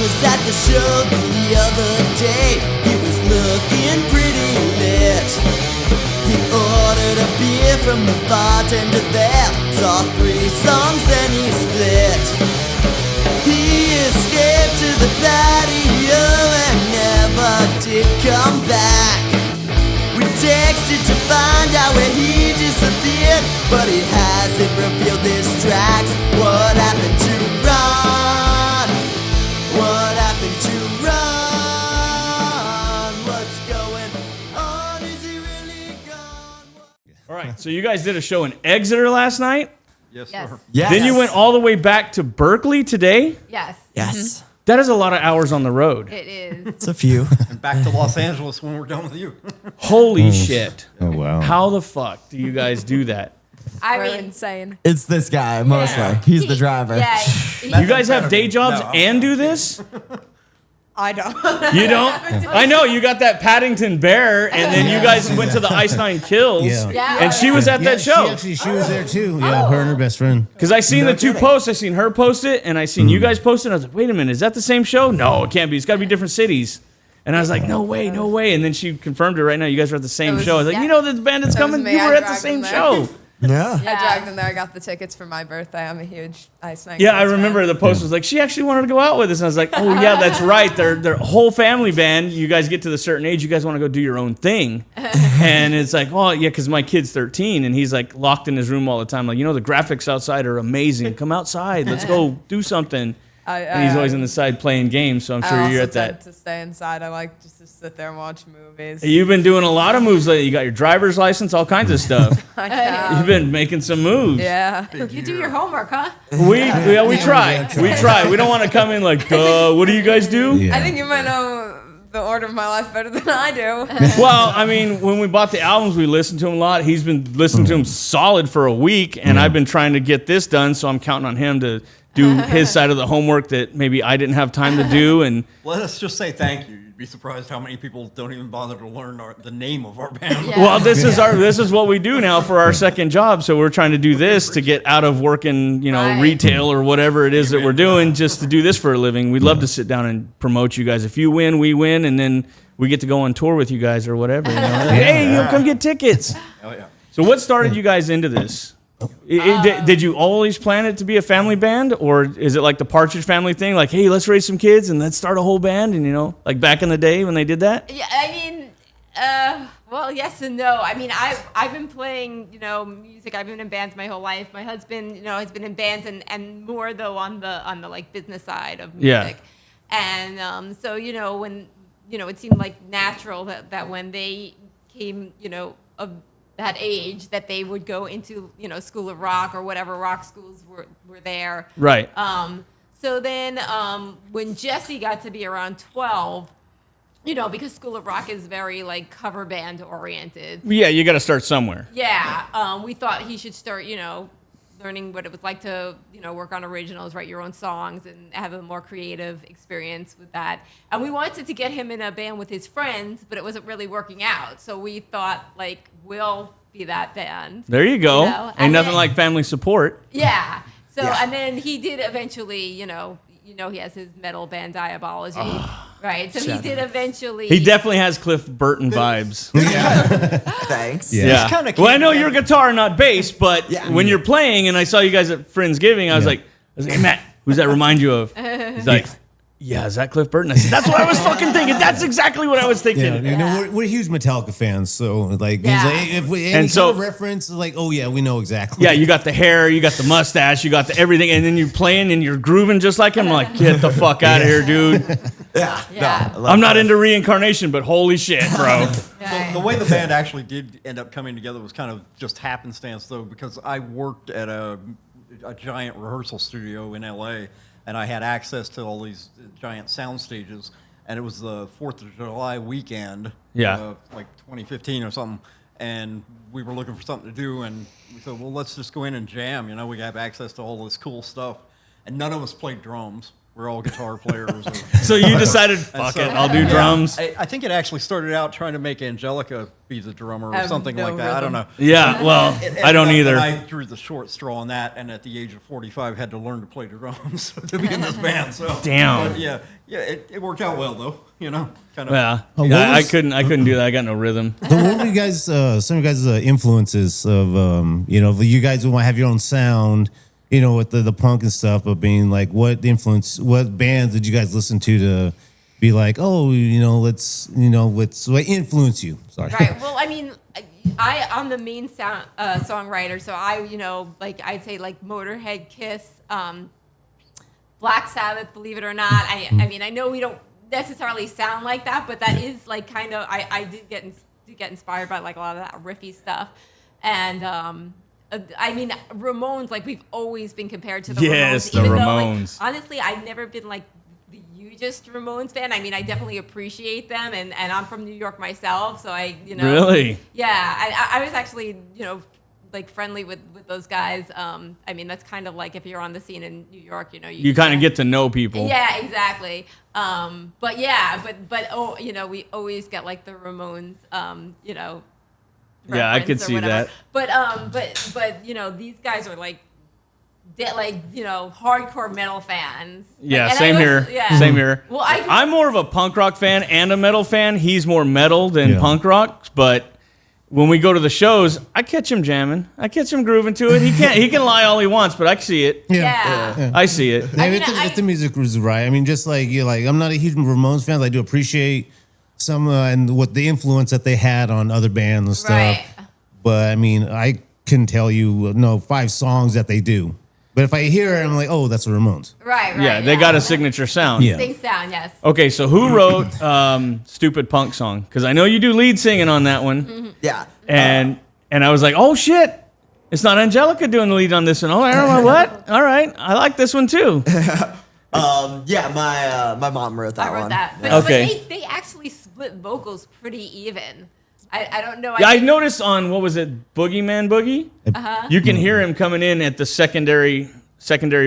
was at the show the other day. He was looking pretty lit. He ordered a beer from the bartender there. Saw 3 songs, then he split. He escaped to the patio and never did come back. We texted to find out where he disappeared, but he hasn't revealed his tracks. What happened to Ron? What happened to Ron? What's going on? Is he really gone? All right, so you guys did a show in Exeter last night? Yes, Yes. sir. Yes. Then you went all the way back to Berkeley today? Yes. Yes. That is a lot of hours on the road. It is. It's a few. And back to Los Angeles when we're done with you. Holy shit. Oh, wow. How the fuck do you guys do that? I We're mean, insane. It's this guy, mostly. Yeah. He's the driver. Yeah. You guys have day jobs No. and do this? I don't. You don't? I know, you got that Paddington Bear, and then you guys went to the Ice Nine Kills, Yeah. and she was at that show. She was there too. Yeah, her and her best friend. Because I seen the 2 posts. I seen her post it, and I seen you guys post it. And I was like, wait a minute, is that the same show? No, it can't be. It's got to be different cities. And I was like, no way, no way. And then she confirmed it right now. You guys are at the same was- show. I was like, yeah. you know this band that's That was coming? me. You I were at the dragged same them show. there. Yeah. I dragged them there. I got the tickets for my birthday. I'm a huge Ice Nine. Yeah, I Kills remember fan. the post was like, she actually wanted to go out with us. And I was like, oh, yeah, that's right. They're a whole family band. You guys get to the certain age, you guys want to go do your own thing. And it's like, well, yeah, because my kid's 13, and he's like locked in his room all the time. Like, you know, the graphics outside are amazing. Come outside. Let's go do something. And he's always on the side playing games, so I'm I sure also you're at tend that. to stay inside. I like just to sit there and watch movies. You've been doing a lot of moves lately. You got your driver's license, all kinds of stuff. I have. You've been making some moves. Yeah. You do your homework, huh? We try. We try. We don't want to come in like, what do you guys do? Yeah. I think you might know the order of my life better than I do. Well, I mean, when we bought the albums, we listened to him a lot. He's been listening to him solid for a week, and I've been trying to get this done, so I'm counting on him to do his side of the homework that maybe I didn't have time to do. And Let us just say thank you. You'd be surprised how many people don't even bother to learn the name of our band. Yeah. well, this is what we do now for our second job. So we're trying to do this to get out of working, Right. retail or whatever it is that we're doing, just to do this for a living. We'd love to sit down and promote you guys. If you win, we win, and then we get to go on tour with you guys or whatever. Hey, you come get tickets. Oh, yeah. So what started you guys into this? Did you always plan it to be a family band, or is it like the Partridge Family thing? Like, hey, let's raise some kids and let's start a whole band, and like back in the day when they did that? Yeah, I mean, well, yes and no. I mean, I've been playing, music. I've been in bands my whole life. My husband, has been in bands and more though on the like business side of music. And so when it seemed like natural that when they came, of that age, that they would go into School of Rock or whatever rock schools were there. Right. So then when Jesse got to be around 12, because School of Rock is very like cover band oriented. Yeah, you got to start somewhere. Yeah, we thought he should start, learning what it was like to, work on originals, write your own songs, and have a more creative experience with that. And we wanted to get him in a band with his friends, but it wasn't really working out. So we thought, like, we'll be that band. There you go. And Ain't nothing then- like family support. Yeah. So, Yeah. and then he did eventually, he has his metal band Diabology, right? So he did eventually. He definitely has Cliff Burton vibes. Thanks. Yeah. kinda Well, I know came you're together. guitar, not bass, but Yeah. when you're playing, and I saw you guys at Friendsgiving, I was like, hey, Matt, who's that remind you of? He's like, yeah, is that Cliff Burton? I said, that's what I was fucking thinking. That's exactly what I was thinking. Yeah, we're huge Metallica fans, so like, Yeah. he's like if we any And so- kind of reference, like, oh yeah, we know exactly. Yeah, you got the hair, you got the mustache, you got the everything, and then you're playing and you're grooving just like him. I'm like, get the fuck out of here, dude. Yeah. Yeah. No, I love I'm not that. into reincarnation, but holy shit, bro. Right. The way the band actually did end up coming together was kind of just happenstance, though, because I worked at a giant rehearsal studio in L.A., and I had access to all these giant sound stages, and it was the 4th of July weekend, Yeah. like 2015 or something, and we were looking for something to do, and we said, well, let's just go in and jam, we have access to all this cool stuff, and none of us played drums. We're all guitar players. So you decided, fuck it, I'll do drums. I think it actually started out trying to make Angelica be the drummer or something no like that. I don't know. Yeah, well, It I don't ended up either. that I drew the short straw on that, and at the age of 45, had to learn to play the drums to be in this band. So Damn. but yeah, it worked out well though. You know, kind of. Yeah, what I was- couldn't do that. I got no rhythm. So what were you guys? Some of you guys' influences of you guys want to have your own sound. With the punk and stuff, but being like, what bands did you guys listen to be like, oh, what influence you? Sorry. Right. Well, I mean, I'm the main songwriter, so I'd say like Motorhead, Kiss, Black Sabbath. Believe it or not, I mean, I know we don't necessarily sound like that, but that is like kind of I did get inspired by like a lot of that riffy stuff, and I mean, Ramones, like we've always been compared to the Yes, Ramones. the even though, Ramones. honestly, I've never been like the hugest Ramones fan. I mean, I definitely appreciate them, and I'm from New York myself, so Really? Yeah, I was actually, like friendly with those guys. I mean, that's kind of like if you're on the scene in New York, You kind of get to know people. Yeah, exactly. But we always get like the Ramones, Yeah, I could reference or see whatever. that. But these guys are like hardcore metal fans. Yeah, Like, and same I here. was- yeah. Same here. Well, I'm more of a punk rock fan and a metal fan. He's more metal than Yeah. punk rock, but when we go to the shows, I catch him jamming. I catch him grooving to it. He can lie all he wants, but I see it. Yeah. I see it. I I mean, mean, if the music was right. I mean, just like I'm not a huge Ramones fan. I do appreciate some and what the influence that they had on other bands and stuff. Right. But I mean, I can tell you 5 songs that they do. But if I hear it, I'm like, oh, that's the Ramones. Right. Yeah, they got a signature sound. Yeah. Distinct sound, yes. Okay, so who wrote "Stupid Punk Song"? Because I know you do lead singing on that one, Yeah. and I was like, oh shit, it's not Angelica doing the lead on this one. Oh, I don't know what. All right, I like this one too. Yeah, my mom wrote that I wrote one. that. But, Okay. but they actually split vocals pretty even. I don't know. Yeah, I think- noticed on what was it, Boogeyman Boogie? You can hear him coming in at the secondary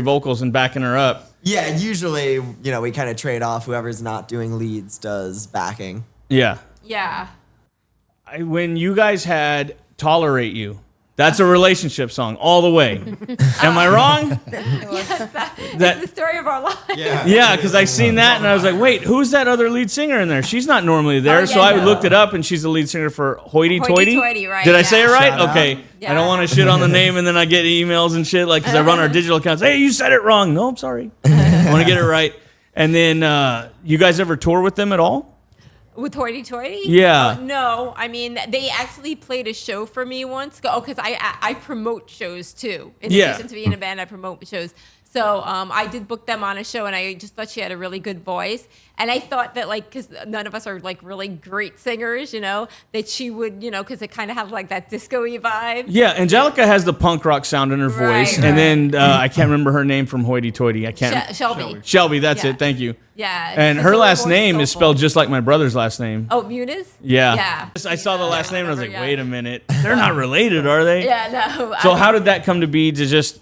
vocals and backing her up. Yeah, and usually, we kind of trade off. Whoever's not doing leads does backing. Yeah. Yeah. When you guys had "Tolerate You," that's a relationship song all the way. Am I wrong? It's the story of our lives. Yeah. Yeah, because I seen that and I was like, wait, who's that other lead singer in there? She's not normally there. Oh, yeah, So I no. looked it up and she's the lead singer for Hoity Toity. Hoity-toity, right, Did I say it yeah. right? Shout out. Okay. I Yeah. don't want to shit on the name and then I get emails and shit like because I run our digital accounts. Hey, you said it wrong. No, I'm sorry. I want to get it right. And then you guys ever tour with them at all? With Hoity Toity? Yeah. No, I mean they actually played a show for me once. Oh, because I promote shows too. In Yeah. addition to being in a band, I promote shows. So I did book them on a show, and I just thought she had a really good voice. And I thought that because none of us are like really great singers, that she would, because it kind of has like that disco-y vibe. Yeah, Angelica has the punk rock sound in her voice. Right, And then I can't remember her name from Hoity Toity. I can't. Shelby. Shelby, that's Yeah. it. Thank you. Yeah. And it's her a little last more name is soulful. spelled just like my brother's last name. Oh, Muniz? Yeah. Yeah. I saw the last name and I was like, Yeah. wait a minute. They're not related, are they? Yeah, no. So how did that come to be to just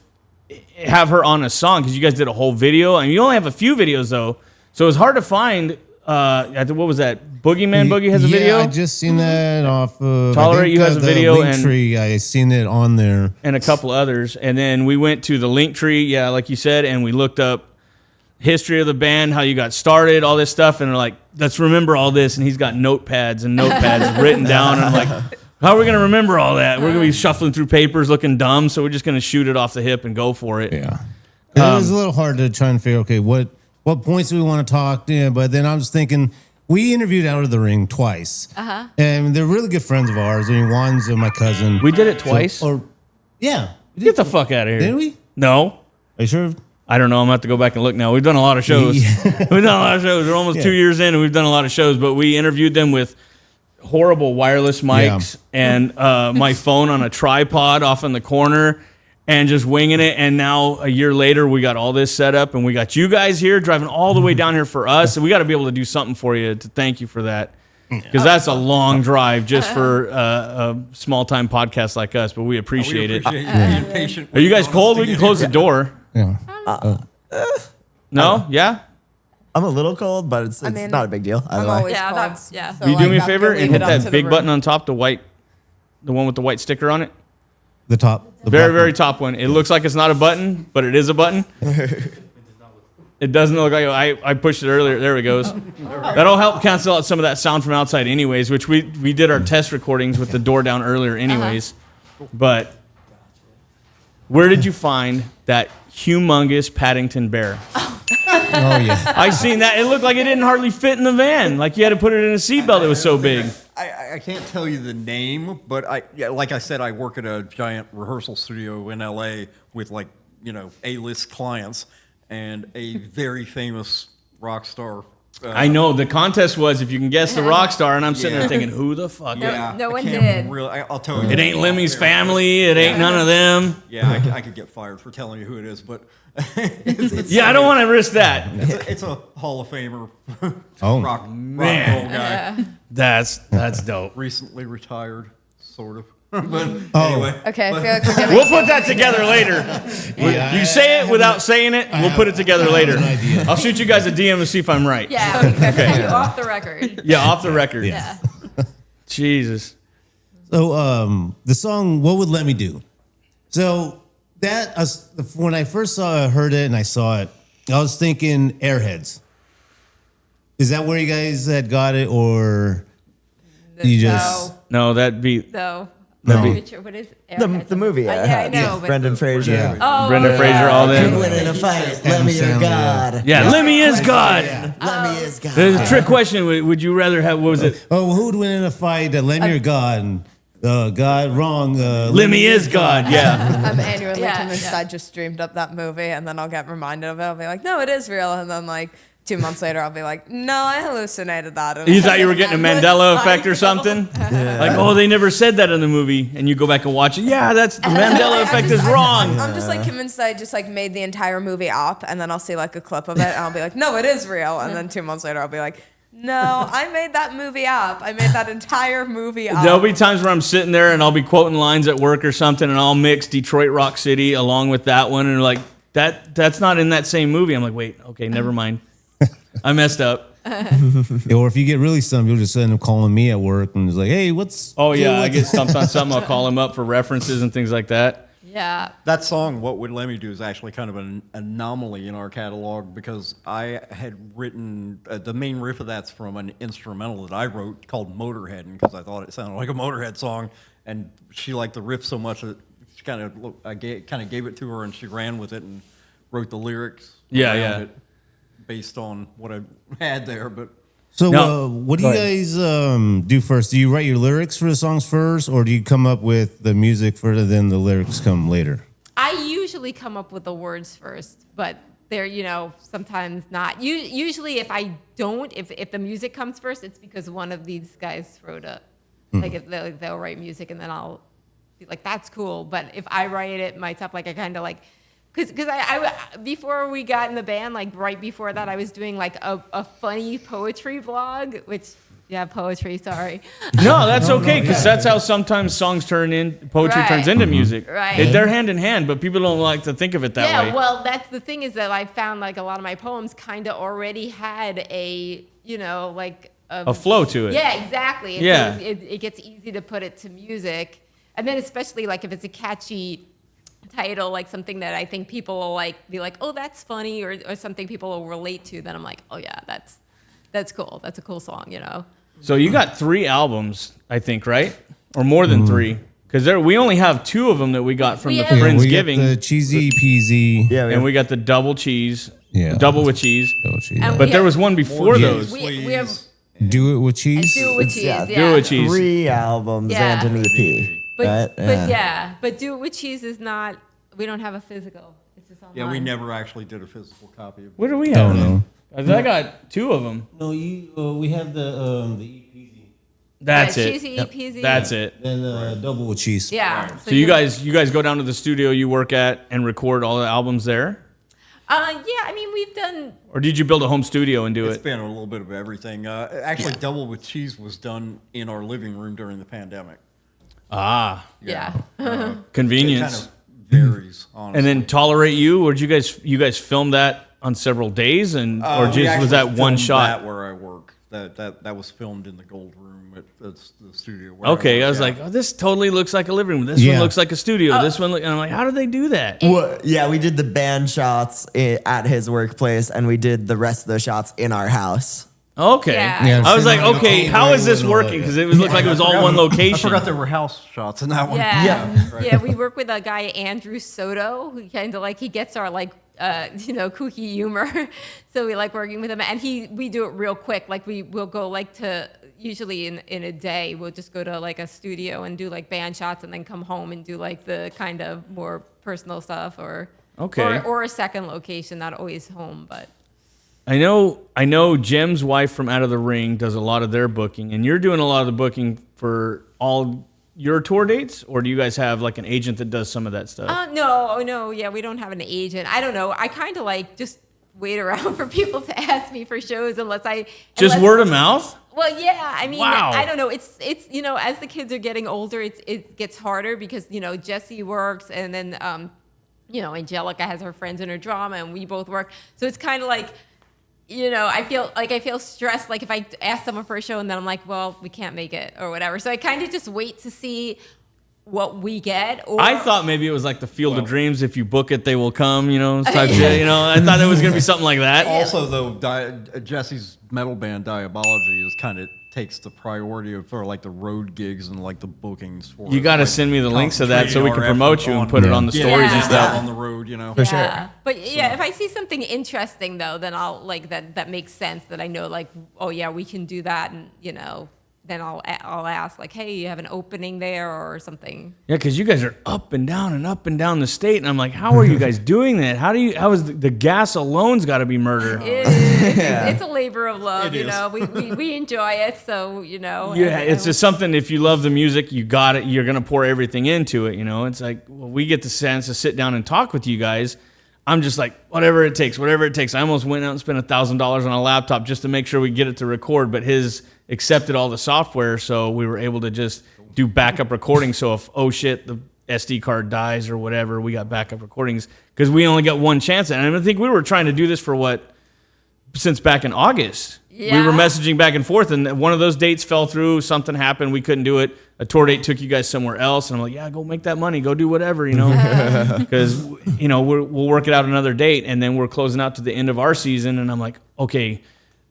have her on a song? Because you guys did a whole video. And you only have a few videos, though. So it was hard to find. What was that? Boogeyman Boogie has a video? I just seen that off of Tolerate You has a the video Linktree. I seen it on there. and a couple others. And then we went to the Linktree, yeah, like you said, and we looked up history of the band, how you got started, all this stuff. And they're like, let's remember all this. And he's got notepads and notepads written down. And I'm like, how are we going to remember all that? We're going to be shuffling through papers looking dumb. So we're just going to shoot it off the hip and go for it. Yeah. It was a little hard to try and figure, okay, what points do we want to talk? Yeah, but then I was thinking, we interviewed Out of the Ring twice. And they're really good friends of ours. I mean, Juan's my cousin. We did it twice. Yeah. Get the fuck out of here. Did we? No. Are you sure? I don't know. I'm going to have to go back and look now. We've done a lot of shows. We've done a lot of shows. We're almost 2 years in and we've done a lot of shows, but we interviewed them with horrible wireless mics and my phone on a tripod off in the corner and just winging it. And now a year later, we got all this set up and we got you guys here driving all the way down here for us. And we got to be able to do something for you to thank you for that. Because that's a long drive just for a small time podcast like us, but we appreciate it. Appreciate you being patient. Are you guys cold? We can close the door. Yeah. No? Yeah? I'm a little cold, but it's mean, not a big deal. Either I'm way. always Yeah, cold. that's- yeah. so, Will you do like, me a have to favor leave and hit it up that to big the button room. on top, the one with the white sticker on it? The top. The Very, black very one. top one. It looks like it's not a button, but it is a button. It doesn't look like I pushed it earlier. There it goes. That'll help cancel out some of that sound from outside anyways, which we did our test recordings with the door down earlier anyways. But where did you find that humongous Paddington bear? Oh yeah. I seen that. It looked like it didn't hardly fit in the van. Like you had to put it in a seatbelt. It was so big. I can't tell you the name, but like I said, I work at a giant rehearsal studio in LA with A-list clients and a very famous rock star. I know the contest was if you can guess the rock star, and I'm sitting there thinking, who the fuck? No one can't did. Really, I'll tell you. It ain't Lemmy's family. It ain't none of them. Yeah, I could get fired for telling you who it is, but Yeah, I don't want to risk that. it's a Hall of Famer Oh. rock and Man. roll guy. That's dope. Recently retired, sort of. But Oh. anyway. Okay, I feel like we're getting We'll put that together later. Yeah, You say it without saying it. We'll put it together later. an idea. I'll shoot you guys a DM and see if I'm right. Yeah, we can tell you off the record. Yeah, off the record. Yeah. Jesus. So the song "What Would Let Me Do." So that when I first heard it and I saw it, I was thinking Airheads. Is that where you guys had got it, or you just? No, that'd be No. No. What is The movie. Yeah, I know. But, Brendan Fraser. Yeah. oh, Brenda Fraser, all them. Win in a fight. Let me your Sandler, God. Yeah, Lemmy is God. Let me is God. There's a trick question. Would you rather have, what was it? Oh, who would win in a fight? Lemmy or God? And, God, wrong. Lemmy is God. Yeah. I'm annually Yeah, convinced yeah. I just dreamed up that movie, and then I'll get reminded of it. I'll be like, no, it is real. And then, like, 2 months later, I'll be like, no, I hallucinated that. And You thought you were getting a I'm Mandela like, effect or something? Like, oh, they never said that in the movie. And you go back and watch it. Yeah, that's the Mandela effect is wrong. I'm just like convinced that I just like made the entire movie up, and then I'll see like a clip of it, and I'll be like, no, it is real. And then 2 months later, I'll be like, no, I made that movie up. I made that entire movie up. There'll be times where I'm sitting there and I'll be quoting lines at work or something, and I'll mix Detroit Rock City along with that one, and like that's not in that same movie. I'm like, wait, okay, never mind. I messed up. Or if you get really stumped, you'll just end up calling me at work and it's like, hey, what's? Oh yeah, I get stumped on something. I'll call him up for references and things like that. Yeah. That song, What Would Lemmy Do, is actually kind of an anomaly in our catalog because I had written the main riff of that's from an instrumental that I wrote called Motorhead, because I thought it sounded like a Motorhead song, and she liked the riff so much that she I gave it to her, and she ran with it and wrote the lyrics. Yeah, around yeah. it based on what I had there, but. So No. what do you guys do first? Do you write your lyrics for the songs first, or do you come up with the music first and then the lyrics come later? I usually come up with the words first, but they're, sometimes not. Usually if I don't, if the music comes first, it's because one of these guys wrote it. Like if they'll write music and then I'll be like, that's cool. But if I write it myself, like I kind of like, because I before we got in the band, like right before that, I was doing like a funny poetry blog, which poetry. Sorry. No, that's okay, because that's how sometimes songs poetry Right. turns into music. Right. They're hand in hand, but people don't like to think of it that way. Yeah, well, that's the thing is that I found like a lot of my poems kind of already had a, like A flow to it. Yeah, exactly. And Yeah. so it gets easy to put it to music, and then especially like if it's a catchy title, like something that I think people will like, be like, oh, that's funny, or something people will relate to. Then I'm like, oh yeah, that's cool. That's a cool song, So you got 3 albums, I think, right? Or more than 3. Because we only have 2 of them that we got from We the have- Friendsgiving. We got the cheesy peasy. Yeah, and we got the double cheese. Yeah. Double with cheese. Oh, cheese. And But we there have- was one before Yeah. those. we have Do it with cheese. do it with cheese. yeah, Yeah, Do it with cheese. 3 albums Yeah. and an EP. But right? but do it with cheese is not. We don't have a physical. It's just online. Yeah, we never actually did a physical copy of it. What do we Don't have? know. I got 2 of them. No, we have the easy That's it. Cheesy, peasy. That's it. and double with cheese. Yeah. So you guys go down to the studio you work at and record all the albums there? Yeah, I mean we've done. Or did you build a home studio and do It's it? been a little bit of everything. Actually, Double with Cheese was done in our living room during the pandemic. Ah, Yeah. It kind convenience. of varies, honestly. And then Tolerate You, or did you guys film that on several days, and or We just was that actually one filmed shot? That where I work. That was filmed in the Gold Room at the studio. Where Okay, work, I was yeah. like, oh, this totally looks like a living room. This Yeah. one looks like a studio. This one, and I'm like, how did they do that? Well, yeah, we did the band shots at his workplace, and we did the rest of the shots in our house. Okay, Yeah. I was like, sitting on the okay, cold how is rail this and all that, working? yeah. Because it looked like it was all one I location. forgot there were house shots in that one. Yeah. We work with a guy, Andrew Soto, who kind of like, he gets our like, kooky humor. So we like working with him, and we do it real quick. Like we'll go like to, usually in a day, we'll just go to like a studio and do like band shots and then come home and do like the kind of more personal stuff or a second location, not always home, but. I know Jim's wife from Out of the Ring does a lot of their booking, and you're doing a lot of the booking for all your tour dates, or do you guys have like an agent that does some of that stuff? No, yeah, we don't have an agent. I don't know. I kind of like just wait around for people to ask me for shows Just word of mouth? Well, yeah, I mean, Wow. I don't know. It's as the kids are getting older, it gets harder because Jesse works, and then Angelica has her friends in her drama, and we both work. So it's kind of like. I feel stressed, like if I ask someone for a show and then I'm like, well, we can't make it or whatever. So I kind of just wait to see what we get. Or I thought maybe it was like the Field of Dreams. If you book it, they will come, type shit. I thought it was going to be something like that. Also, though, Jesse's metal band Diabology is kind of takes the priority for like the road gigs and like the bookings for. You got to like, send me the links of that so we can concentrating our promote effort you and put it on the stories Yeah. and stuff. on the road, For yeah. sure. But yeah, if I see something interesting though, then I'll like that makes sense, that I know like, oh yeah, we can do that, and then I'll ask like, hey, you have an opening there or something. Yeah, because you guys are up and down the state, and I'm like, how are you guys doing that? How is the gas alone's got to be murder? It's a labor of love, It is. we enjoy it, so Yeah, and- it's just something. If you love the music, you got it. You're gonna pour everything into it. It's like, well, we get the chance to sit down and talk with you guys. I'm just like, whatever it takes. I almost went out and spent $1,000 on a laptop just to make sure we get it to record, but his accepted all the software, so we were able to just do backup recording. So if, oh shit, the SD card dies or whatever, we got backup recordings because we only got one chance. And I think we were trying to do this for since back in August. Yeah. We were messaging back and forth, and one of those dates fell through. Something happened. We couldn't do it. A tour date took you guys somewhere else. And I'm like, yeah, go make that money. Go do whatever, because, we'll work it out another date. And then we're closing out to the end of our season. And I'm like, okay,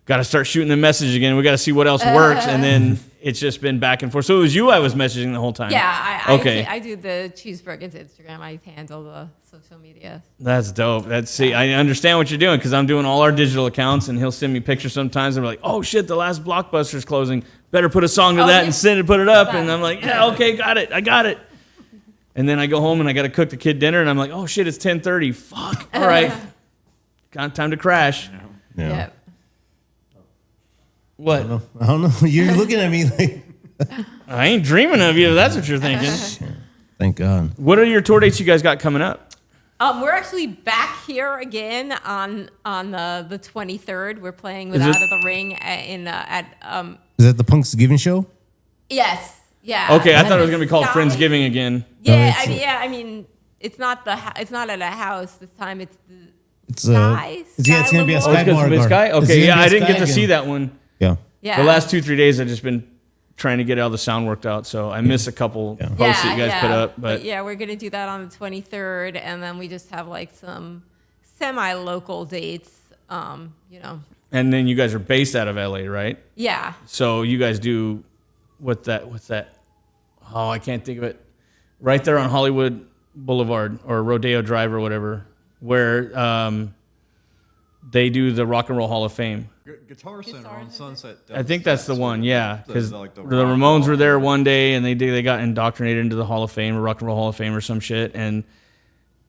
got to start shooting the message again. We got to see what else works. And then it's just been back and forth. So it was you I was messaging the whole time. Yeah, Okay. I do the Cheesebergens Instagram. I handle the social media. That's dope. I understand what you're doing because I'm doing all our digital accounts, and he'll send me pictures sometimes, and we're like, oh shit, the last Blockbuster's closing. Better put a song to that and send it, put it up. And I'm like, yeah, okay, got it. I got it. And then I go home and I got to cook the kid dinner, and I'm like, oh shit, it's 10:30. Fuck. All right. Got time to crash. Yeah. Yep. What? I don't know. You're looking at me like, I ain't dreaming of you if that's what you're thinking. thank God. What are your tour dates you guys got coming up? We're actually back here again on the 23rd. We're playing with Is it- Out of the Ring Is that the Punksgiving show? yes, yeah. Okay, I thought it was going to be called Sky. Friendsgiving again. Yeah, it's- I mean, it's not it's not at a house this time. It's the It's Sky? it's gonna be a Sky Oh, Sky it's because Bar. of Sky? It's Okay, gonna yeah, be a I didn't Sky get to again. see that one. Yeah. yeah. The last 2-3 days, I've just been trying to get all the sound worked out, so I miss a couple posts that you guys put up. But yeah, we're gonna do that on the 23rd, and then we just have like some semi-local dates. and then you guys are based out of LA, right? Yeah. So you guys do what's that? Oh, I can't think of it. Right there on Hollywood Boulevard or Rodeo Drive or whatever, where they do the Rock and Roll Hall of Fame. Guitar Center on Sunset. I think that's the one, yeah, because like the the Ramones were there one day, and they got indoctrinated into the Hall of Fame or Rock and Roll Hall of Fame or some shit, and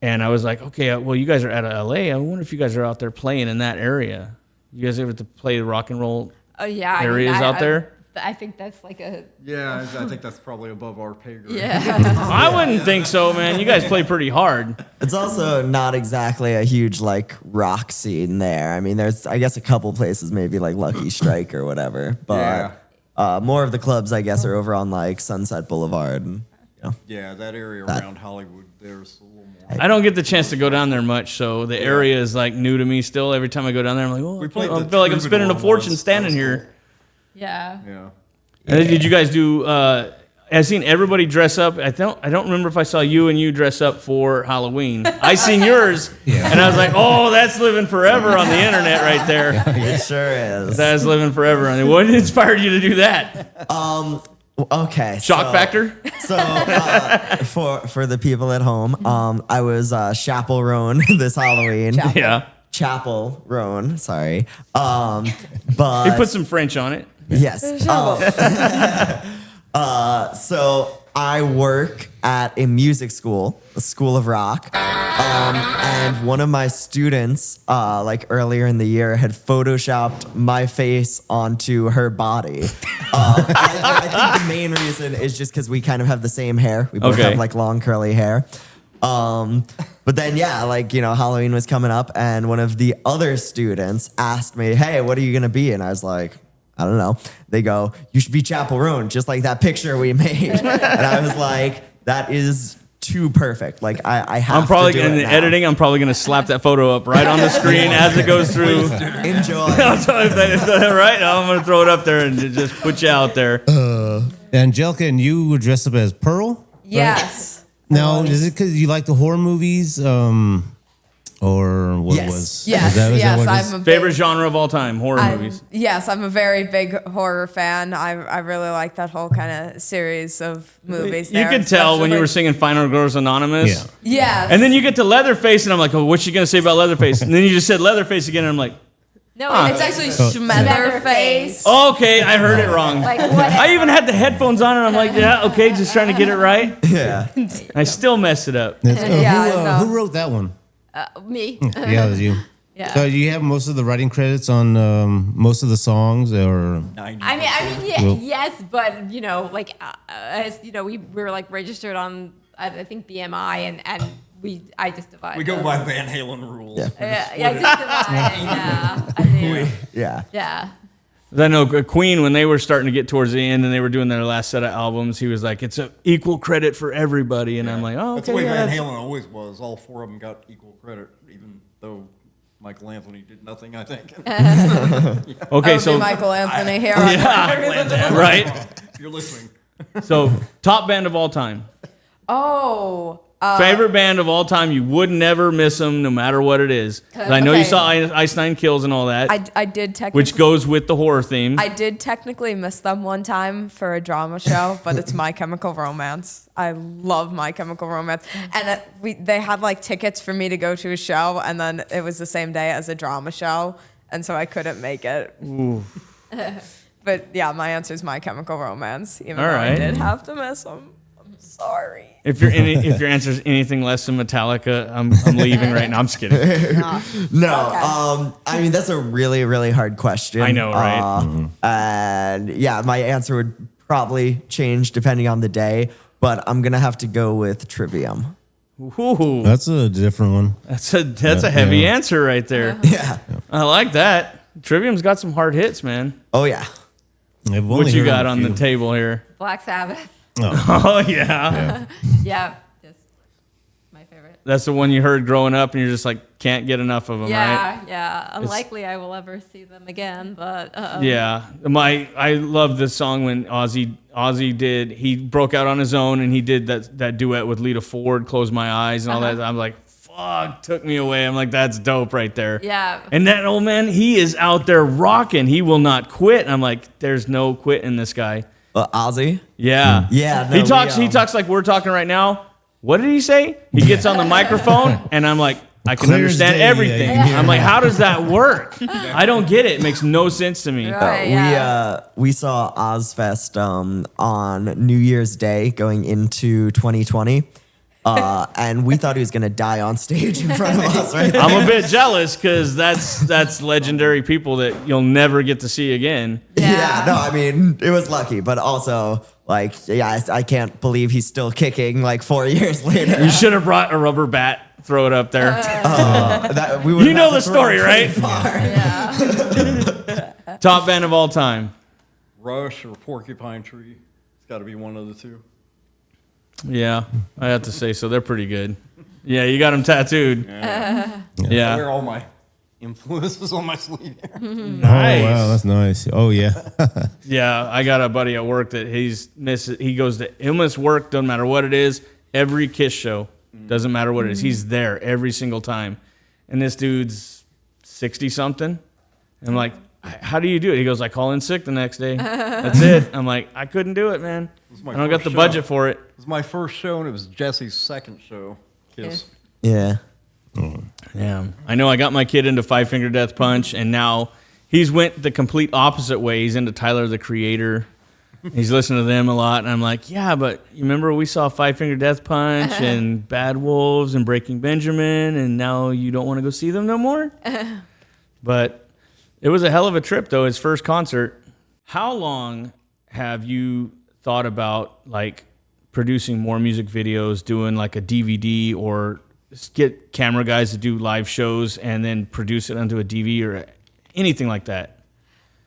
I was like, okay, well, you guys are out of LA. I wonder if you guys are out there playing in that area. You guys ever to play the rock and roll Oh yeah. areas out there? I think that's like a Yeah, I think that's probably above our pay grade. yeah. I wouldn't think so, man. You guys play pretty hard. It's also not exactly a huge like rock scene there. I mean, there's I guess a couple places, maybe like Lucky Strike or whatever, but more of the clubs I guess are over on like Sunset Boulevard. And, Yeah, that area around Hollywood there's a little more. I don't get the chance to go down there much, so the area is like new to me still. Every time I go down there, I'm like, We oh, played I the feel like I'm spending a Troubadour fortune once. standing That was here. Yeah. Cool. Yeah. And then did you guys do? I've seen everybody dress up. I don't remember if I saw you and you dress up for Halloween. I seen yours, and I was like, oh, that's living forever on the internet right there. It sure is. That's living forever on it. What inspired you to do that? Okay. Shock factor? So for the people at home, I was chaperone this Halloween. Yeah. Chaperone, sorry. But He put some French on it. yes. So I work at a music school, a school of rock. And one of my students, like earlier in the year, had photoshopped my face onto her body. I think the main reason is just because we kind of have the same hair. We both Okay. have like long curly hair. But then, yeah, like, you know, Halloween was coming up, and one of the other students asked me, hey, what are you going to be? And I was like, I don't know. They go, you should be chaperone, just like that picture we made. And I was like, that is too perfect. Like, I have I'm probably to do in it the now. editing. I'm probably gonna slap that photo up right on the screen as it goes through. Enjoy. I'll tell you if that right. I'm gonna throw it up there and just put you out there. Angelica, and you were dressed up as Pearl? Yes. Now, is it because you like the horror movies? Or what Yes. was? Yes, is that yes. what it is? I'm a Favorite big, genre of all time: horror movies. Yes, I'm a very big horror fan. I really like that whole kind of series of movies. You could tell when you were singing "Final Girls Anonymous." Yeah. Yes. And then you get to Leatherface, and I'm like, oh, what's she gonna say about Leatherface? And then you just said Leatherface again, and I'm like, No, it's actually Schmetherface. oh, okay, I heard it wrong. like what? I even had the headphones on, and I'm like, yeah, okay, just trying to get it right. Yeah. I still messed it up. Yeah, who wrote that one? Me. Yeah, it was you. Yeah. So you have most of the writing credits on most of the songs, or 90. I mean, yeah, Well- yes, but you know, like as you know, we were like registered on I think BMI, and I just divided. We go them. by Van Halen rules. Yeah, I just divided. Yeah, I mean, Yeah. yeah. I know Queen, when they were starting to get towards the end and they were doing their last set of albums, he was like, it's an equal credit for everybody. And I'm like, oh, That's the okay. way Yeah, Van that's- Halen always was. All four of them got equal credit, even though Michael Anthony did nothing, I think. Okay, So so, Michael Anthony here. yeah, right. If you're listening. So, top band of all time. Oh. Favorite band of all time. You would never miss them, no matter what it is. And I know you Okay. saw Ice Nine Kills and all that, I did technically. which goes with the horror theme. I did technically miss them one time for a drama show, but it's My Chemical Romance. I love My Chemical Romance, and they had like tickets for me to go to a show, and then it was the same day as a drama show, and so I couldn't make it. But yeah, my answer is My Chemical Romance, even All though right. I did have to miss them. I'm sorry. If your answer is anything less than Metallica, I'm leaving right now. I'm just kidding. No, I mean, that's a really, really hard question. I know, right? And yeah, my answer would probably change depending on the day, but I'm going to have to go with Trivium. Ooh, that's a different one. that's a heavy Yeah. answer right there. Yeah. I like that. Trivium's got some hard hits, man. Oh, yeah. I've What only you heard got a on the few. table here? Black Sabbath. Oh yeah. Yeah, just my favorite. That's the one you heard growing up, and you're just like can't get enough of them, right? Yeah, yeah. Unlikely I will ever see them again, but Yeah, I love this song when Ozzy did. He broke out on his own and he did that duet with Lita Ford, "Close My Eyes" and all that. I'm like, fuck, took me away. I'm like, that's dope right there. Yeah. And that old man, he is out there rocking. He will not quit. And I'm like, there's no quit in this guy. Ozzy? Yeah. Yeah, no, he talks. we, He talks like we're talking right now. What did he say? He gets on the microphone, and I'm like, I can Clear as understand day, yeah, everything. you can hear I'm like, it. how does that work? I don't get it. It makes no sense to me. Right, yeah. We saw Ozfest on New Year's Day going into 2020. And we thought he was going to die on stage in front of us, right? I'm a bit jealous because that's legendary people that you'll never get to see again. Yeah, no, I mean, it was lucky, but also, like, yeah, I can't believe he's still kicking like 4 years later. You should have brought a rubber bat. Throw it up there. That, we would've You know had the to throw story, it right? pretty far. Top band of all time. Rush or Porcupine Tree. It's got to be one of the two. Yeah, I have to say so. They're pretty good. Yeah, you got them tattooed. I Yeah. wear all my influences on my sleeve here. Nice. Oh wow, that's nice. Oh yeah. Yeah, I got a buddy at work that he goes to he'll miss work, doesn't matter what it is, every Kiss show, doesn't matter what it is. He's there every single time. And this dude's 60 something. I'm like, how do you do it? He goes, I call in sick the next day. That's it. I'm like, I couldn't do it, man. my I don't got first the show. budget for it. It was my first show, and it was Jesse's second show. Kiss. Yeah. Yeah, I know. I got my kid into Five Finger Death Punch, and now he's went the complete opposite way. He's into Tyler the Creator. He's listening to them a lot, and I'm like, yeah, but you remember we saw Five Finger Death Punch and Bad Wolves and Breaking Benjamin, and now you don't want to go see them no more? But it was a hell of a trip, though, his first concert. How long have you thought about, like, producing more music videos, doing, like, a DVD, or get camera guys to do live shows and then produce it onto a DVD or anything like that?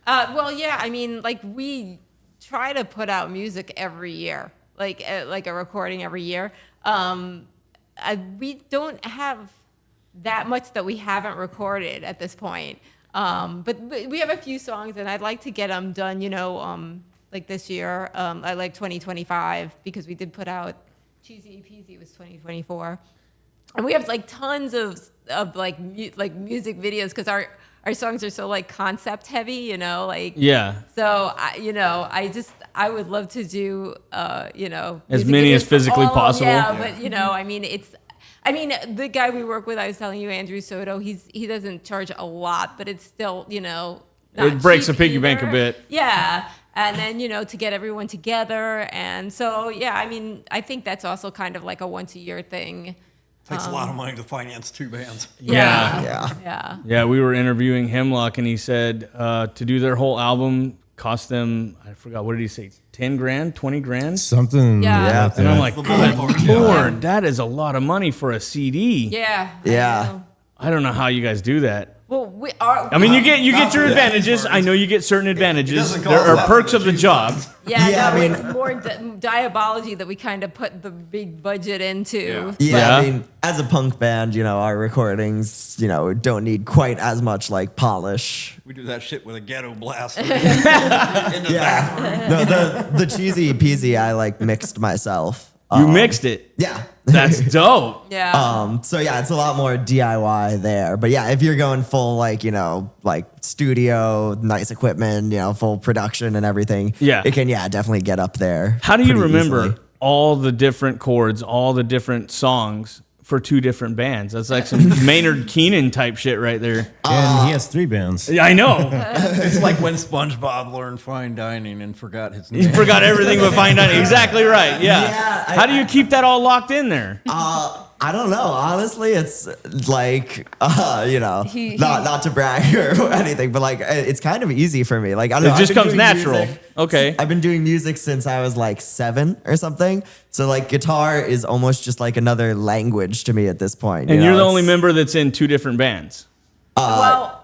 Well, yeah, I mean, like we try to put out music every year, like a recording every year. We don't have that much that we haven't recorded at this point. But we have a few songs, and I'd like to get them done, like this year. I like 2025 because we did put out Cheesy Peasy was 2024. And we have like tons of like music videos because our songs are so like concept heavy, like Yeah. So I would love to do As music many videos as for physically all- possible. Yeah, but I mean the guy we work with, I was telling you, Andrew Soto, he doesn't charge a lot, but it's still not It breaks cheap the piggy bank a either. bit. Yeah. And then, to get everyone together. And so, yeah, I mean, I think that's also kind of like a once a year thing. Takes a lot of money to finance two bands. Yeah. Yeah. Yeah, we were interviewing Hemlock, and he said to do their whole album cost them, I forgot, what did he say, 10 grand, 20 grand? Something. Yeah. like And I'm that. like, good Lord, that is a lot of money for a CD. Yeah. Yeah. I know. I don't know how you guys do that. Well, we are. I mean, you get your Yeah. advantages. I know you get certain advantages. doesn't There cost are that perks much of the either. job. Yeah, Yeah, no, I mean- it's more diabology that we kind of put the big budget into. Yeah, Yeah. I mean, as a punk band, our recordings, don't need quite as much like polish. We do that shit with a ghetto blast. In the bathroom. No, the cheesy peasy I like mixed myself. You mixed it. Yeah. That's dope. Yeah. So yeah, it's a lot more DIY there. But yeah, if you're going full like studio, nice equipment, full production and everything, Yeah. it can definitely get up there. How do you pretty remember easily. all the different chords, all the different songs for two different bands? That's like some Maynard Keenan type shit right there. And he has 3 bands. Yeah, I know. It's like when SpongeBob learned fine dining and forgot his He name. forgot everything but fine dining. Exactly right. Yeah. Yeah, How do you keep that all locked in there? I don't know. Honestly, it's like, He- not to brag or anything, but like, it's kind of easy for me. Like, I don't know. It just I've been comes doing natural. music- Okay. I've been doing music since I was like 7 or something. So like, guitar is almost just like another language to me at this point. And you you're know? the only It's- member that's in 2 different bands. Well,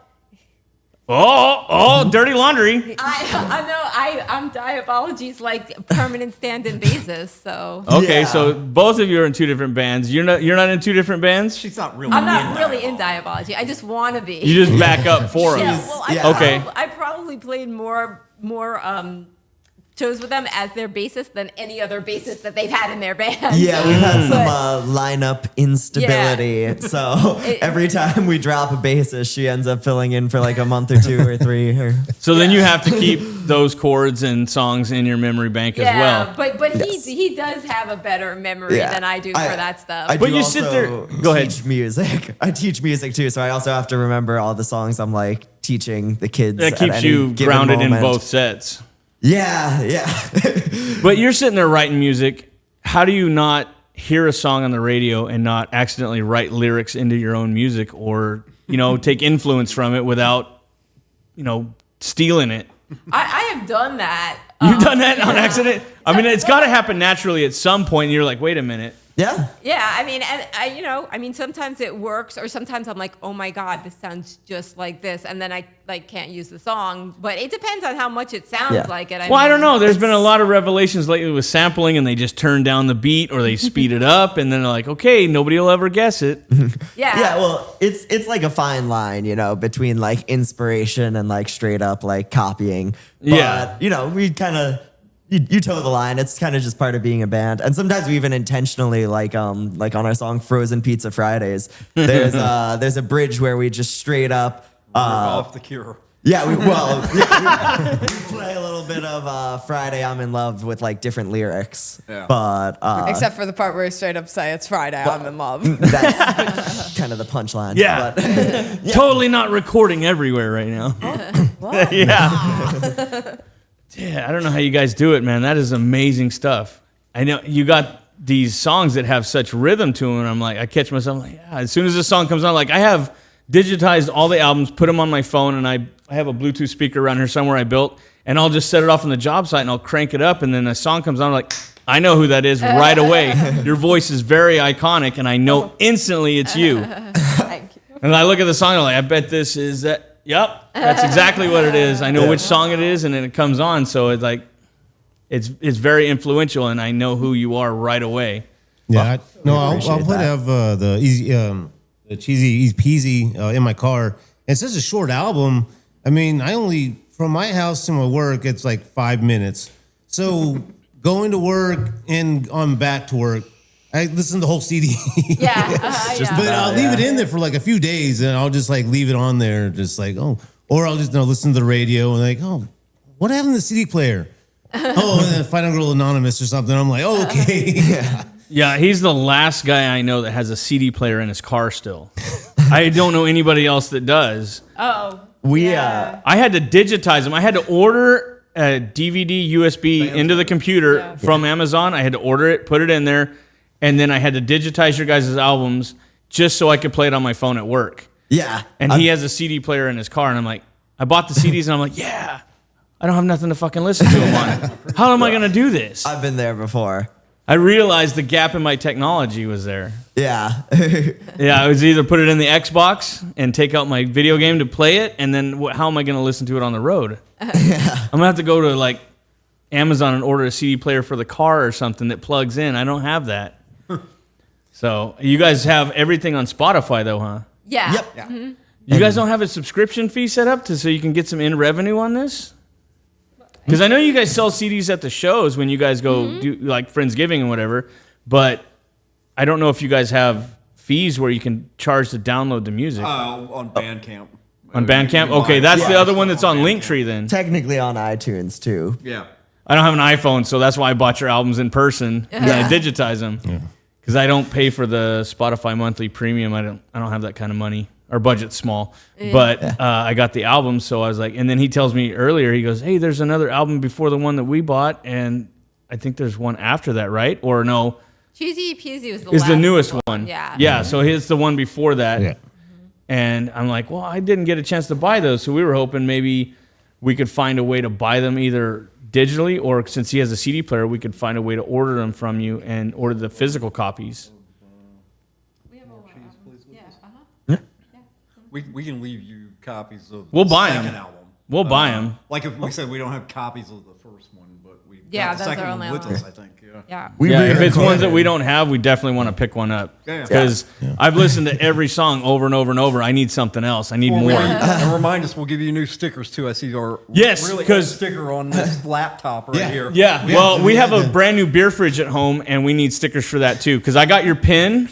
Oh, dirty laundry. I know I'm Diabology's like permanent stand-in basis. So Okay, Yeah. so both of you are in 2 different bands. You're not in 2 different bands? She's not really. I'm not in really in Diabology. I just want to be. You just back up for them. Yeah, well, Okay. I probably played more shows with them as their bassist than any other bassist that they've had in their band. Yeah, we've had But- some lineup instability. So every time we drop a bassist, she ends up filling in for like a month or 2 or 3. Or So then you have to keep those chords and songs in your memory bank as well. but Yes. he does have a better memory than I do for that stuff. I But do you sit there- also go ahead. teach music. I teach music too, so I also have to remember all the songs I'm like teaching the kids. That at keeps any you given grounded in moment. both sets. Yeah. But you're sitting there writing music. How do you not hear a song on the radio and not accidentally write lyrics into your own music, or take influence from it without stealing it? I have done that. You've done that on accident? I mean, it's got to happen naturally at some point. And you're like, wait a minute. Yeah. Yeah, I mean, and I mean, sometimes it works, or sometimes I'm like, oh my god, this sounds just like this, and then I like can't use the song. But it depends on how much it sounds like it. Well, I don't know. There's been a lot of revelations lately with sampling, and they just turn down the beat or they speed it up, and then they're like, okay, nobody will ever guess it. Yeah, well, it's like a fine line, between like inspiration and like straight up like copying. But, we kind of you toe the line. It's kind of just part of being a band. And sometimes we even intentionally like on our song Frozen Pizza Fridays, there's a bridge where we just straight up off The Cure. Yeah, we play a little bit of Friday I'm in Love with like different lyrics. Yeah. Except for the part where we straight up say it's Friday, I'm in love. That's kind of the punchline. Yeah. But, Totally not recording everywhere right now. Yeah. Yeah, I don't know how you guys do it, man. That is amazing stuff. I know you got these songs that have such rhythm to them, and I'm like, I catch myself like, yeah, as soon as this song comes on, like I have digitized all the albums, put them on my phone, and I have a Bluetooth speaker around here somewhere I built, and I'll just set it off on the job site, and I'll crank it up, and then a song comes on, I'm like, I know who that is right away. Your voice is very iconic, and I know instantly it's you. Thank you. And I look at the song, and I'm like, I bet this is that. Yep, that's exactly what it is. I know which song it is, and then it comes on, so it's like, it's very influential, and I know who you are right away. Yeah, I'll appreciate put that. have the easy, the cheesy, easy peasy in my car. It's such a short album. I mean, from my house to my work, it's like 5 minutes. So going to work and on back to work, I listen to the whole CD. Yeah, But I'll leave it in there for like a few days, and I'll just like leave it on there, just like or I'll just listen to the radio and like, what happened to the CD player? And then Final Girl Anonymous or something. I'm like, okay. Yeah, he's the last guy I know that has a CD player in his car still. I don't know anybody else that does. Oh. I had to digitize them. I had to order a DVD USB into the computer from Amazon. I had to order it, put it in there, and then I had to digitize your guys' albums just so I could play it on my phone at work. yeah. And he has a CD player in his car, and I'm like, I bought the CDs, and I'm like, yeah, I don't have nothing to fucking listen to them on. How am I going to do this? I've been there before. I realized the gap in my technology was there. Yeah. Yeah, I was either put it in the Xbox and take out my video game to play it, and then how am I going to listen to it on the road? I'm going to have to go to like Amazon and order a CD player for the car or something that plugs in. I don't have that. So you guys have everything on Spotify though, huh? Yeah. Yep. Mm-hmm. You guys don't have a subscription fee set up so you can get some in revenue on this? Because I know you guys sell CDs at the shows when you guys go do like Friendsgiving and whatever, but I don't know if you guys have fees where you can charge to download the music. On Bandcamp. On Bandcamp? Okay, that's the other one that's on Linktree then. Technically on iTunes too. Yeah. I don't have an iPhone, so that's why I bought your albums in person. And I digitize them. Because I don't pay for the Spotify monthly premium. I don't have that kind of money. Our budget's small. But I got the album, so I was like, and then he tells me earlier, he goes, hey, there's another album before the one that we bought, and I think there's one after that, right? Or no. Cheesy Peasy was Is the newest one. Yeah. Yeah, so it's the one before that. Yeah. And I'm like, well, I didn't get a chance to buy those, so we were hoping maybe we could find a way to buy them either digitally, or since he has a CD player, we could find a way to order them from you and order the physical copies. We can leave you copies of We'll the buy 'em. second album. We'll buy them. Like if we said we don't have copies of the first one, but we Yeah, got the those second are one only with on- us, I think. Yeah. Yeah. We Yeah, if it's re-recorded ones that we it. don't have, we definitely want to pick one up. Yeah. Because I've listened to every song over and over and over. I need something else. I need more. And remind us, we'll give you new stickers too. I see our Yes, really old 'cause- sticker on this laptop right here. Yeah, well, we have a brand new beer fridge at home, and we need stickers for that too. Because I got your pin,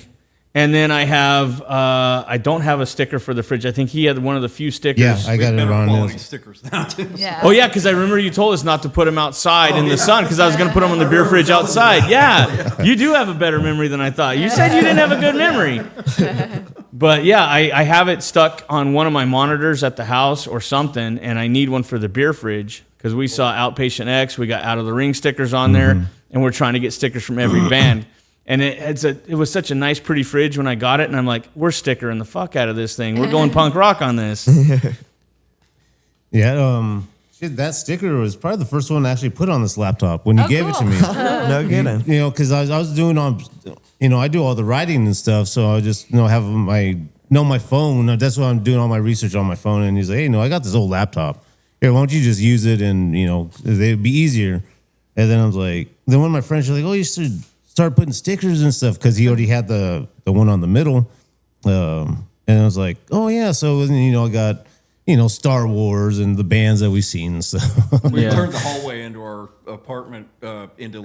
and then I have, I don't have a sticker for the fridge. I think he had one of the few stickers. Yeah, I got it Better on quality this. stickers now too. Yeah. Oh yeah, because I remember you told us not to put them outside in the sun because I was going to put them on the beer fridge outside. Yeah, you do have a better memory than I thought. You said you didn't have a good memory. But yeah, I have it stuck on one of my monitors at the house or something, and I need one for the beer fridge because we saw Outpatient X. We got Out of the Ring stickers on there, and we're trying to get stickers from every band. And it was such a nice, pretty fridge when I got it, and I'm like, we're stickering the fuck out of this thing. We're going punk rock on this. Yeah. Shit, that sticker was probably the first one I actually put on this laptop when you gave it to me. No kidding. You know, because I was doing I do all the writing and stuff, so I just have my phone. That's why I'm doing all my research on my phone. And he's like, hey, I got this old laptop. Here, why don't you just use it and it'd be easier. And then I was like, then one of my friends was like, oh, you should start putting stickers and stuff because he already had the one on the middle. And I was like, oh yeah, so I got Star Wars and the bands that we've seen and stuff. We Yeah. turned the hallway into our apartment into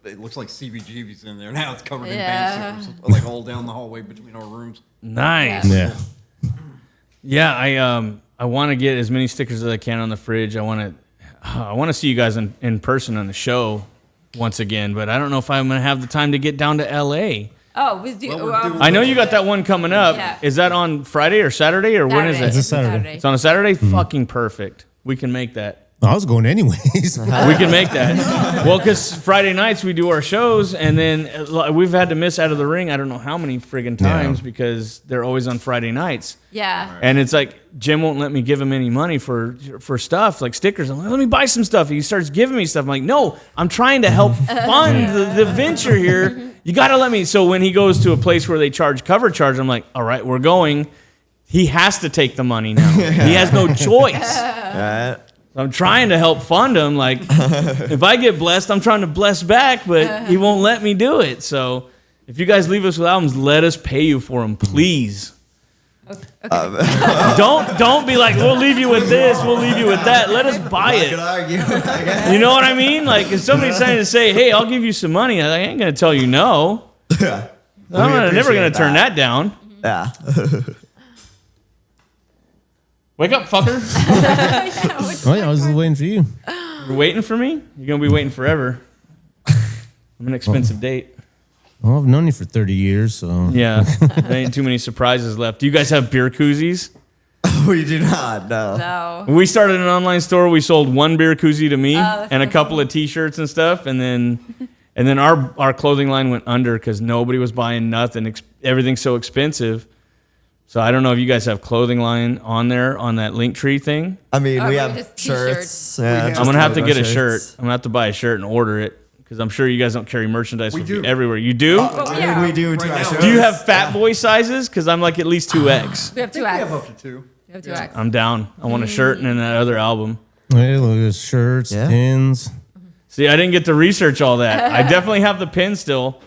it looks like CBGB's in there. Now it's covered in band stickers, like all down the hallway between our rooms. Nice. Yeah. Yeah, I want to get as many stickers as I can on the fridge. I want to see you guys in person on the show once again, but I don't know if I'm going to have the time to get down to LA. Oh, we do. Well, we're doing- I know you got that one coming up. Yeah. Is that on Friday or Saturday or when is it? It's a Saturday. It's on a Saturday? Fucking perfect. We can make that. I was going anyways. We can make that. Well, because Friday nights we do our shows, and then we've had to miss Out of the Ring I don't know how many friggin' times because they're always on Friday nights. Yeah. And it's like Jim won't let me give him any money for stuff like stickers. I'm like, let me buy some stuff. He starts giving me stuff. I'm like, no, I'm trying to help fund the venture here. You got to let me. So when he goes to a place where they charge cover charge, I'm like, all right, we're going. He has to take the money now. He has no choice. I'm trying to help fund him. Like, if I get blessed, I'm trying to bless back, but he won't let me do it. So if you guys leave us with albums, let us pay you for them, please. Don't be like, we'll leave you with this, we'll leave you with that. Let us buy I could it. argue. You know what I mean? Like, if somebody's trying to say, hey, I'll give you some money, I ain't going to tell you no. Yeah. I'm never going to turn that down. Yeah. Wake up, fucker. Oh yeah, I was waiting for you. You're waiting for me? You're going to be waiting forever. I'm an expensive date. Well, I've known you for 30 years, so Yeah, there ain't too many surprises left. Do you guys have beer koozies? We do not. No. No. When we started an online store, we sold one beer koozie to me that's and a so couple of T-shirts and stuff, and then our clothing line went under because nobody was buying nothing. Everything's so expensive. So I don't know if you guys have clothing line on there on that Linktree thing. I mean, Or we maybe have just shirts. t-shirts. Yeah, I'm just gonna have to logo get a shirts. shirt. I'm gonna have to buy a shirt and order it because I'm sure you guys don't carry merchandise We with you do. everywhere. You do? I mean, we do to Right our now. shows. Do you have fat boy sizes? Because I'm like at least 2X. We have two We have X. up to 2. We have two X. I'm down. I want a shirt and then that other album. hey, look at shirts, Yeah. pins. See, I didn't get to research all that. I definitely have the pin still,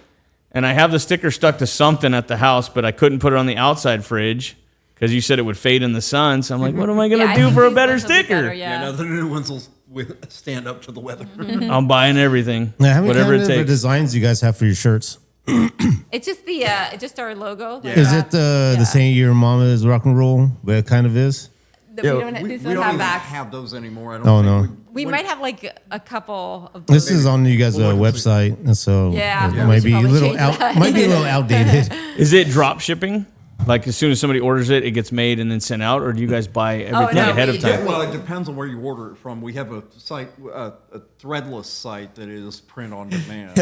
and I have the sticker stuck to something at the house, but I couldn't put it on the outside fridge because you said it would fade in the sun. So I'm like, what am I going to Yeah, I do think for a these better ones will be sticker? better, Yeah, yeah. no, the new ones will stand up to the weather. I'm buying everything, Now, how many whatever kind it of takes. designs do you guys have for your shirts? It's just just our logo. like Is that. it the Yeah. same your mama is rock and roll? But it kind of is. We Yo, don't, We these don't don't have even backs. have those anymore. I don't Oh, think. no. We might have like a couple of This is on you guys' We'll look and see. website, and so Yeah. it Yeah, we might should be a probably little change that. might be a little outdated. Is it drop shipping? Like as soon as somebody orders it, it gets made and then sent out, or do you guys buy everything no, ahead of we- time? Yeah, well, it depends on where you order it from. We have a site, a threadless site that is print on demand.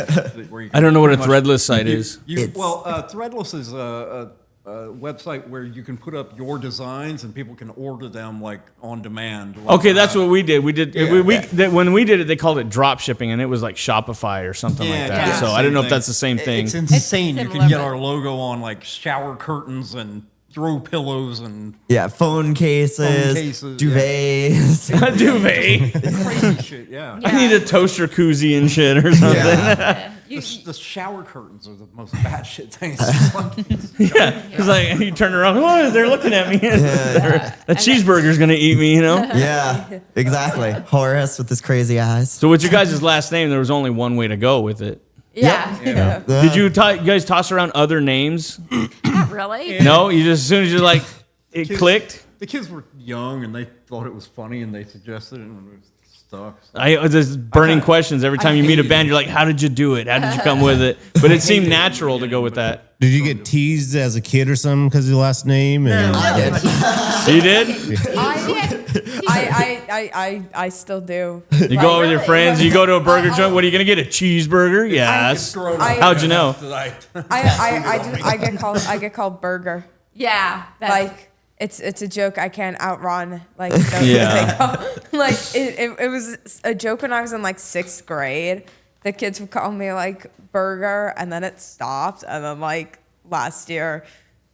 Where you I don't know what a pretty much- threadless site is. Threadless is a website where you can put up your designs and people can order them like on demand. Like, Okay, that's what we did. We did Yeah. when we did it. They called it drop shipping, and it was like Shopify or something like that. yeah. So I don't know if that's the same thing. It's insane. You similar, can get but- our logo on like shower curtains and throw pillows and Yeah, phone cases, cases, duvets. Duvet. crazy shit. Yeah. I need a toaster koozie and shit or something. The shower curtains are the most batshit things. It's like- Yeah, it's like you turn around. Oh, they're looking at me. A cheeseburger's gonna eat me, you know. Yeah, exactly. Horace with his crazy eyes. So with your guys' last name, there was only one way to go with it. Yeah. Did you guys toss around other names? Not really. No, you just as soon as you like it clicked. The kids were young and they thought it was funny and they suggested it and it was stuck. There's burning questions every time you meet a band. You're like, how did you do it? How did you come with it? But it seemed natural to go with that. Did you get teased as a kid or something because of your last name? And You did? I still do. You go out with your Really? friends. You go to a burger joint. What are you gonna get? A cheeseburger? Yes. How'd you know? I get called burger. Yeah. Like it's a joke I can't outrun. Like, those Yeah. like it was a joke when I was in like 6th grade. The kids would call me like Burger, and then it stopped, and then like last year,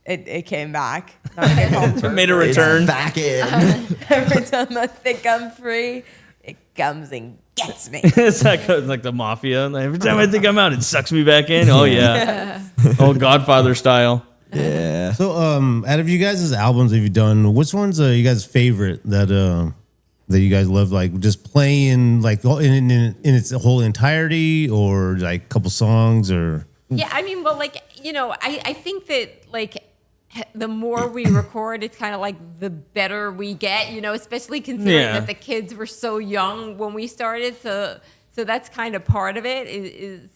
it came back. And I came home Made a It's return. back in. every time I think I'm free, it comes and gets me. It's like the mafia. Like, every time I think I'm out, it sucks me back in. Oh yeah. Oh, Godfather style. Yeah. So, out of you guys' albums that you've done, which one's you guys' favorite that you guys love, like just playing like in its whole entirety, or like a couple songs, or? Yeah, I mean, well, like, I think that, like, the more we record, it's kind of like the better we get, especially considering Yeah. that the kids were so young when we started. So that's kind of part of it.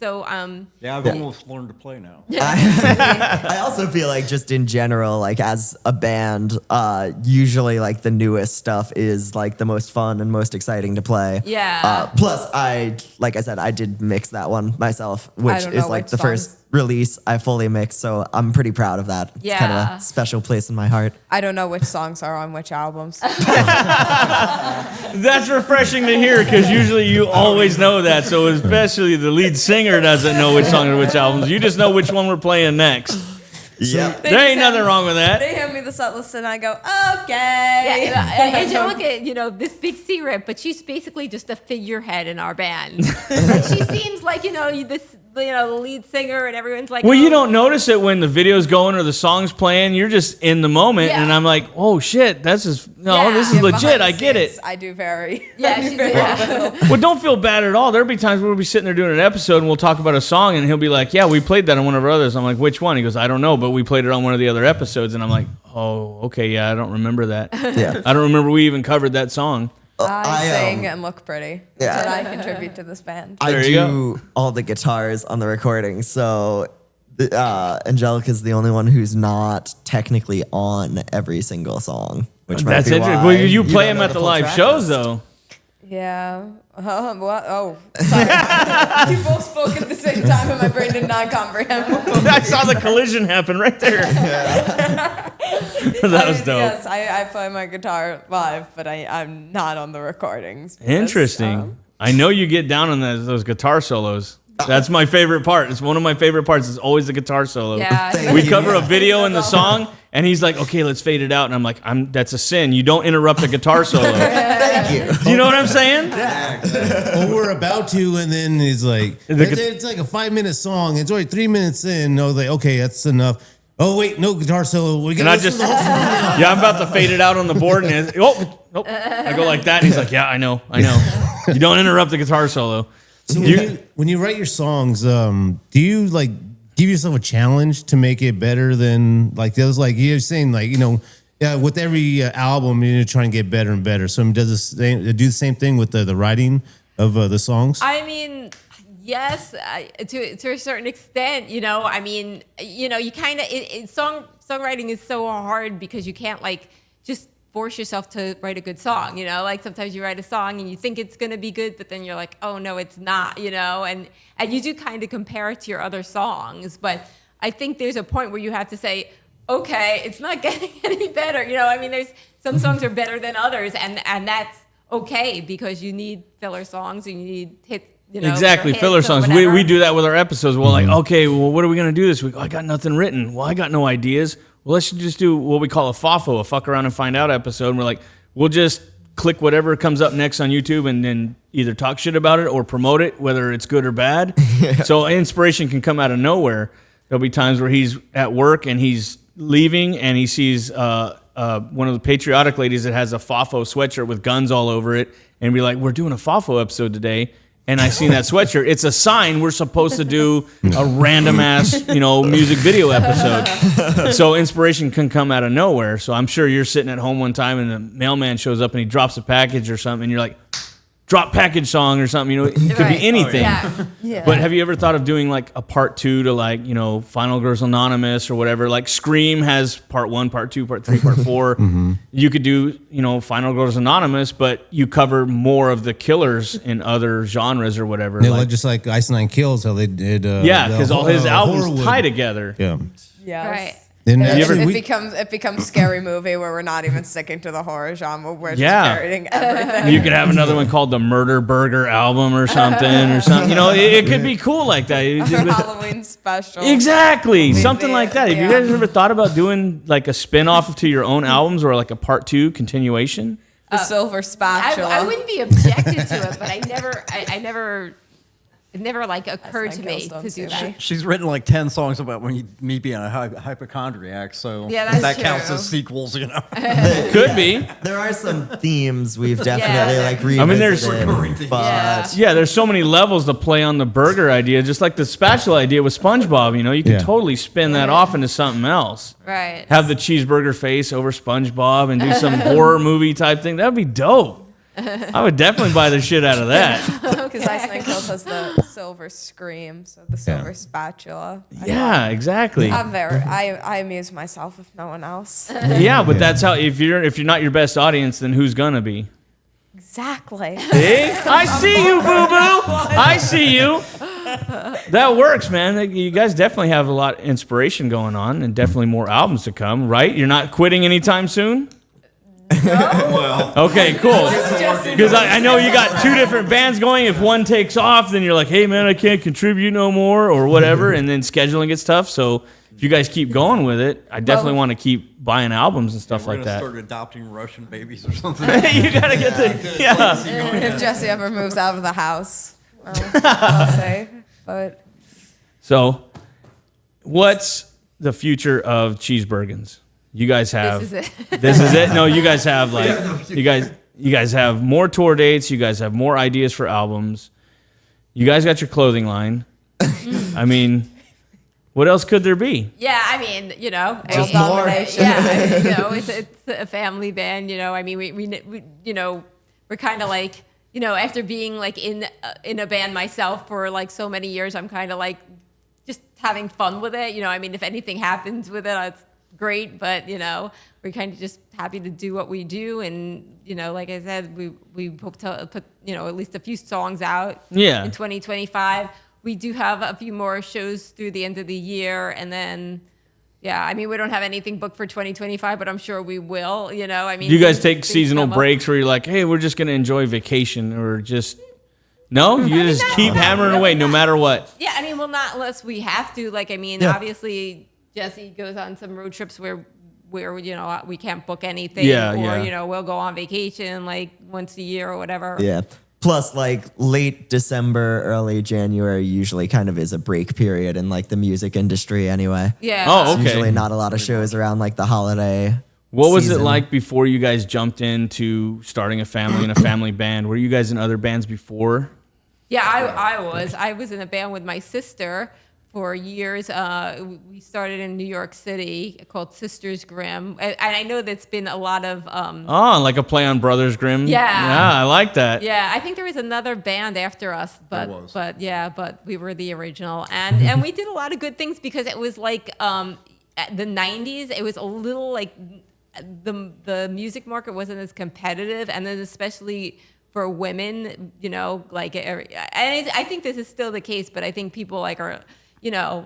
Yeah, I've almost learned to play now. I also feel like just in general, like as a band, usually like the newest stuff is like the most fun and most exciting to play. Yeah. Plus, like I said, I did mix that one myself, which don't is know like which the song. first release I fully mixed. So I'm pretty proud of that. It's kind of Yeah. a special place in my heart. I don't know which songs are on which albums. That's refreshing to hear, because usually you always know that. So especially the lead singer doesn't know which song or which albums. You just know which one we're playing next. Yep. There ain't nothing wrong with that. They hand me the set list and I go, okay. Yeah, Angelica, this big secret, but she's basically just a figurehead in our band. Like, she seems like, the lead singer, and everyone's like, Well, oh. you don't notice it when the video's going or the song's playing. You're just in the moment, Yeah. and I'm like, oh shit, this is Yeah. this is Yeah, legit. behind I the get scenes, it. I do very. Yeah, I do she's- very yeah. little. Well, don't feel bad at all. There'll be times where we'll be sitting there doing an episode and we'll talk about a song, and he'll be like, yeah, we played that on one of our others. I'm like, which one? He goes, I don't know, but we played it on one of the other episodes. And I'm like, oh, okay, yeah, I don't remember that. Yeah. I don't remember we even covered that song. I sing um, and look pretty. yeah. That's what I contribute to this band. I There you do all the guitars on the recording, so Angelica's the only one who's not technically on every single song. Which might That's be interesting. why Well, you play don't them know at the full live track shows, list. though. Yeah. What? Oh, sorry. You both spoke at the same time, and my brain did not comprehend. I saw the collision happen right there. That was dope. Yes, I play my guitar live, but I'm not on the recordings. because, Interesting. I know you get down on those guitar solos. That's my favorite part. It's one of my favorite parts. It's always the guitar solo. Yeah. Thank We you. cover a video in the song, and he's like, "Okay, let's fade it out." And I'm like, "That's a sin. You don't interrupt a guitar solo." Thank you. Do you know what I'm saying? Well, we're about to, and then he's like, it's like a 5-minute song. It's only 3 minutes in. No, like, okay, that's enough. Oh wait, no guitar solo. We And got I just, yeah, I'm about to fade it out on the board, and nope. I go like that, and he's like, "Yeah, I know. You don't interrupt the guitar solo." So when you write your songs, do you like give yourself a challenge to make it better than like the others? Like you're saying, like with every album, you're trying to get better and better. So does do the same thing with the writing of the songs? I mean, yes, to a certain extent, I mean, you kind of songwriting is so hard because you can't like just force yourself to write a good song. Like sometimes you write a song and you think it's gonna be good, but then you're like, oh no, it's not. And you do kind of compare it to your other songs, but I think there's a point where you have to say, okay, it's not getting any better. I mean, there's some songs are better than others, and that's okay because you need filler songs and you need hits. Exactly, hits filler or songs. whatever. We do that with our episodes. We're like, okay, well, what are we gonna do this week? Oh, I got nothing written. Well, I got no ideas. Well, let's just do what we call a FOFO, a fuck around and find out episode. And we're like, we'll just click whatever comes up next on YouTube and then either talk shit about it or promote it, whether it's good or bad. So inspiration can come out of nowhere. There'll be times where he's at work and he's leaving and he sees one of the patriotic ladies that has a FOFO sweatshirt with guns all over it, and be like, we're doing a FOFO episode today. And I seen that sweatshirt. It's a sign we're supposed to do a random ass, music video episode. So inspiration can come out of nowhere. So I'm sure you're sitting at home one time and the mailman shows up and he drops a package or something, and you're like, drop package song or something. It could Right. be anything. Yeah. But have you ever thought of doing like a part 2 to like, Final Girls Anonymous or whatever? Like Scream has part 1, part 2, part 3, part 4. You could do, Final Girls Anonymous, but you cover more of the killers in other genres or whatever. Like, just like Ice Nine Kills, how they did. Yeah, because all his albums Horrorwood. tie together. Yeah. Yes. Right. And It, actually, it becomes scary movie where we're not even sticking to the horror genre. We're just Yeah. parodying everything. You could have another one called the Murder Burger album or something, or something. You know, it could be cool like that. Halloween special. Exactly, something like that. Have you Yeah. guys ever thought about doing like a spin-off to your own albums or like a part 2 continuation? The silver spatula. I wouldn't be objected to it, but it never like occurred That's to my me Gilstone to do too. that. She's written like 10 songs about me being a hypochondriac, so Yeah, that's that counts true. as sequels, you know. Could be. There are some themes we've definitely Yeah. like revisited. I mean, there's- Recurring themes. but Yeah. Yeah, there's so many levels to play on the burger idea, just like the spatula idea with SpongeBob. You know, you could Yeah. totally spin that off into something else. Right. Have the cheeseburger face over SpongeBob and do some horror movie type thing. That'd be dope. I would definitely buy the shit out of that. Because Ice Nine Kills has the silver scream, so the silver spatula. Yeah, exactly. I amuse myself if no one else. Yeah, but that's how. If you're not your best audience, then who's gonna be? Exactly. See? I see you, boo boo. I see you. That works, man. You guys definitely have a lot of inspiration going on, and definitely more albums to come. Right? You're not quitting anytime soon. Well, Okay, cool. Because I know you got 2 different bands going. If one takes off, then you're like, hey, man, I can't contribute no more or whatever. And then scheduling gets tough. So if you guys keep going with it, I definitely want to keep buying albums and stuff we're like gonna that. start adopting Russian babies or something. You got to get the, yeah. If Jesse ever moves out of the house, I'll say. But So what's the future of Cheesebergens? You guys have. This is it. This is it? No, you guys have like, you guys have more tour dates. You guys have more ideas for albums. You guys got your clothing line. I mean, what else could there be? Yeah, I mean, you know, Just I mean, more. yeah, you know, it's a family band. You know, I mean, we you know, we're kind of like, you know, after being like in a band myself for like so many years, I'm kind of like just having fun with it. You know, I mean, if anything happens with it, it's great, but you know, we're kind of just happy to do what we do, and you know, like I said, we hope to put, you know, at least a few songs out Yeah. in 2025. We do have a few more shows through the end of the year, and then yeah, I mean, we don't have anything booked for 2025, but I'm sure we will. You know, I mean, Do you guys things- take things seasonal come up. breaks where you're like, hey, we're just gonna enjoy vacation, or just no? You just no, keep hammering away no matter what. Yeah, I mean, well, not unless we have to. Like, I mean, Yeah. obviously, Jesse goes on some road trips where you know, we can't book anything, Yeah, or yeah. you know, we'll go on vacation like once a year or whatever. yeah. Plus, like late December, early January usually kind of is a break period in like the music industry anyway. Yeah. Oh, There's okay. usually not a lot of shows around like the holiday. What was it season. like before you guys jumped into starting a family and a family band? Were you guys in other bands before? Yeah, I was in a band with my sister for years. We started in New York City called Sisters Grimm, and I know that's been a lot of. Oh, like a play on Brothers Grimm. Yeah. Yeah, I like that. Yeah, I think there was another band after us, There was. but we were the original, and we did a lot of good things because it was like at the '90s. It was a little like the music market wasn't as competitive, and then especially for women, you know, like, and I think this is still the case, but I think people like are, you know,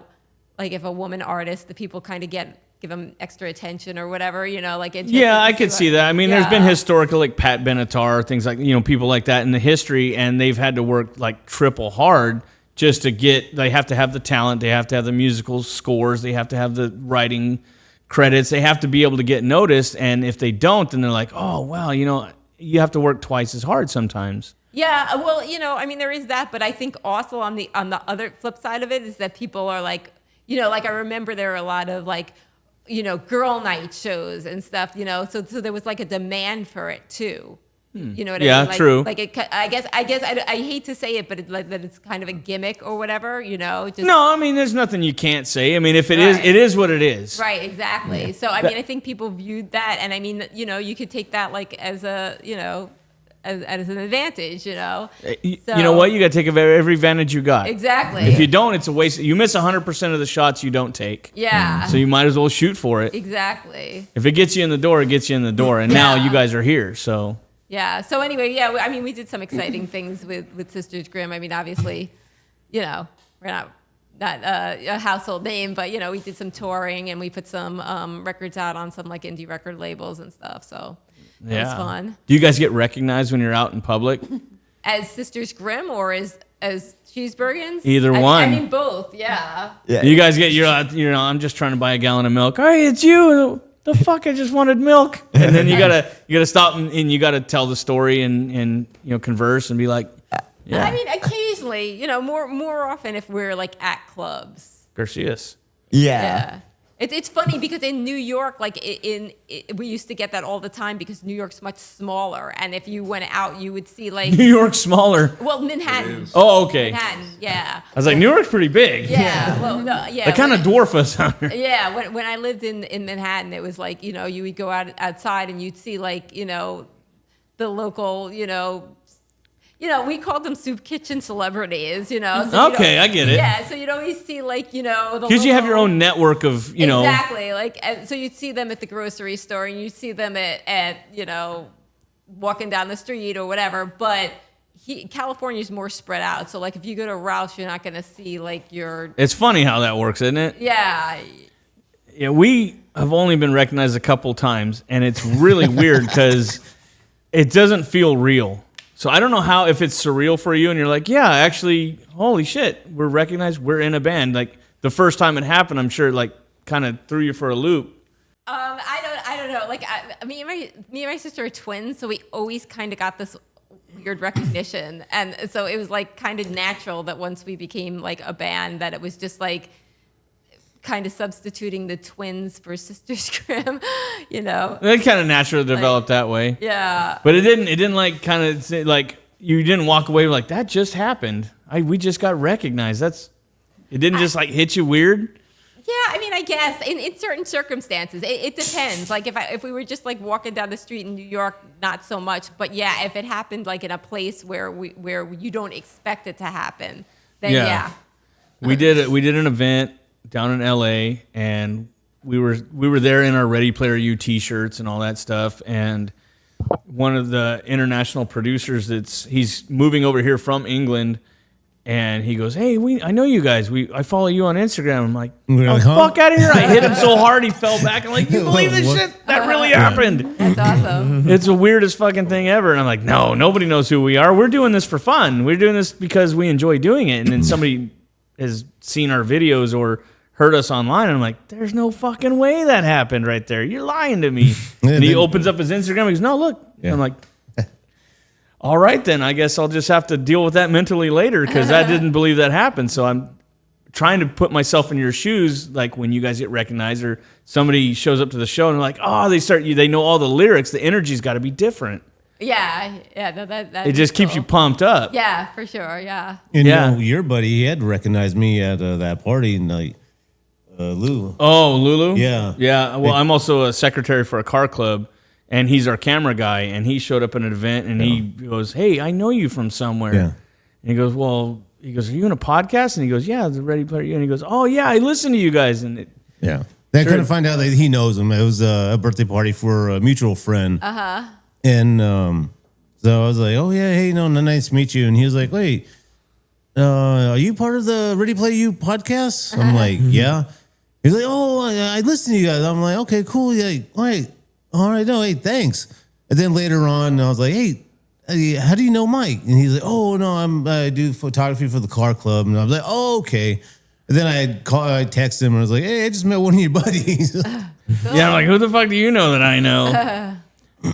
like if a woman artist, the people kind of give them extra attention or whatever, you know, like. Yeah, I could see that. I mean, there's been Yeah. historical, like Pat Benatar, things like, you know, people like that in the history, and they've had to work like triple hard just to get, they have to have the talent, they have to have the musical scores, they have to have the writing credits, they have to be able to get noticed, and if they don't, then they're like, oh, wow, you know, you have to work twice as hard sometimes. Yeah, well, you know, I mean, there is that, but I think also on the other flip side of it is that people are like, you know, like I remember there were a lot of like, you know, girl night shows and stuff, you know, so there was like a demand for it too. You know what Yeah, I mean? Like, true. Like I guess I hate to say it, but like that it's kind of a gimmick or whatever, you know. Just, No, I mean, there's nothing you can't say. I mean, if it is, Right. it is what it is. Right, exactly. So I mean, I think people viewed that, and I mean, you know, you could take that like as a, you know, as an advantage, you know. You know what? You got to take every advantage you got. Exactly. If you don't, it's a waste. You miss 100% of the shots you don't take. Yeah. So you might as well shoot for it. Exactly. If it gets you in the door, it gets you in the door. And now Yeah. you guys are here. So Yeah. So anyway, yeah. I mean, we did some exciting things with Sisters Grimm. I mean, obviously, you know, not a household name, but you know, we did some touring and we put some records out on some like indie record labels and stuff. So it was fun. Do you guys get recognized when you're out in public? As Sisters Grimm or as Cheesebergens? Either one. I mean both. Yeah. Yeah. You guys get I'm just trying to buy a gallon of milk. Hey, it's you. The fuck, I just wanted milk. And then you gotta stop and you gotta tell the story and converse and be like, yeah. I mean, occasionally, more often if we're like at clubs. Garcias. Yeah. It's funny because in New York, like we used to get that all the time because New York's much smaller, and if you went out, you would see like New York's smaller. well, Manhattan. Oh, okay. Manhattan, yeah. I was like, New York's pretty big. Yeah, well, no, yeah. They kind of dwarf us out here. Yeah, when I lived in Manhattan, it was like, you would go outside and you'd see like, the local, we called them soup kitchen celebrities, So Okay, I get it. Yeah, so you'd always see like, Because you have your own network of, Exactly. Like, so you'd see them at the grocery store and you'd see them at walking down the street or whatever. But California's more spread out. So like if you go to Ralph's, you're not going to see like your... It's funny how that works, isn't it? Yeah. Yeah, we have only been recognized a couple times, and it's really weird because it doesn't feel real. So I don't know if it's surreal for you, and you're like, yeah, actually, holy shit, we're recognized, we're in a band. Like the first time it happened, I'm sure, like, kind of threw you for a loop. I don't know. Like me and my sister are twins, so we always kind of got this weird recognition, and so it was like kind of natural that once we became like a band, that it was just like kind of substituting the twins for Sisters Grimm, It kind of naturally developed that way. Yeah. But it didn't like kind of say, like, you didn't walk away like, that just happened. We just got recognized. It didn't just like hit you weird. Yeah, I mean, I guess in certain circumstances, it depends. Like if we were just like walking down the street in New York, not so much. But yeah, if it happened like in a place where you don't expect it to happen, then yeah. We did an event down in LA, and we were there in our Ready Player U t-shirts and all that stuff, and one of the international producers he's moving over here from England, and he goes, hey, I know you guys, I follow you on Instagram. I'm like, fuck out of here. I hit him so hard he fell back. I'm like, you believe this shit? That really happened. That's awesome. It's the weirdest fucking thing ever. And I'm like, no, nobody knows who we are. We're doing this for fun. We're doing this because we enjoy doing it. And then somebody has seen our videos or heard us online, and I'm like, there's no fucking way that happened right there. You're lying to me. And he opens up his Instagram, he goes, no, look. Yeah. I'm like, all right, then I guess I'll just have to deal with that mentally later, because I didn't believe that happened. So I'm trying to put myself in your shoes, like when you guys get recognized or somebody shows up to the show and they're like, oh, they know all the lyrics. The energy's got to be different. Yeah. That it just keeps you pumped up. Yeah, for sure. Yeah. And your buddy, he had recognized me at that party night. Lulu. Oh, Lulu? Yeah. Well, I'm also a secretary for a car club, and he's our camera guy, and he showed up at an event, and he goes, hey, I know you from somewhere. Yeah. And he goes, are you in a podcast? And he goes, yeah, the Ready Player U. And he goes, oh, yeah, I listen to you guys. And Then couldn't find out that he knows him. It was a birthday party for a mutual friend. Uh-huh. And so I was like, oh, yeah, hey, nice to meet you. And he was like, wait, are you part of the Ready Player U podcast? I'm like, yeah. He's like, oh, I listen to you guys. I'm like, okay, cool. Yeah, all right, no, hey, thanks. And then later on, I was like, hey, how do you know Mike? And he's like, oh, no, I do photography for the car club. And I was like, oh, okay. And then I texted him and I was like, hey, I just met one of your buddies. Yeah, I'm like, who the fuck do you know that I know?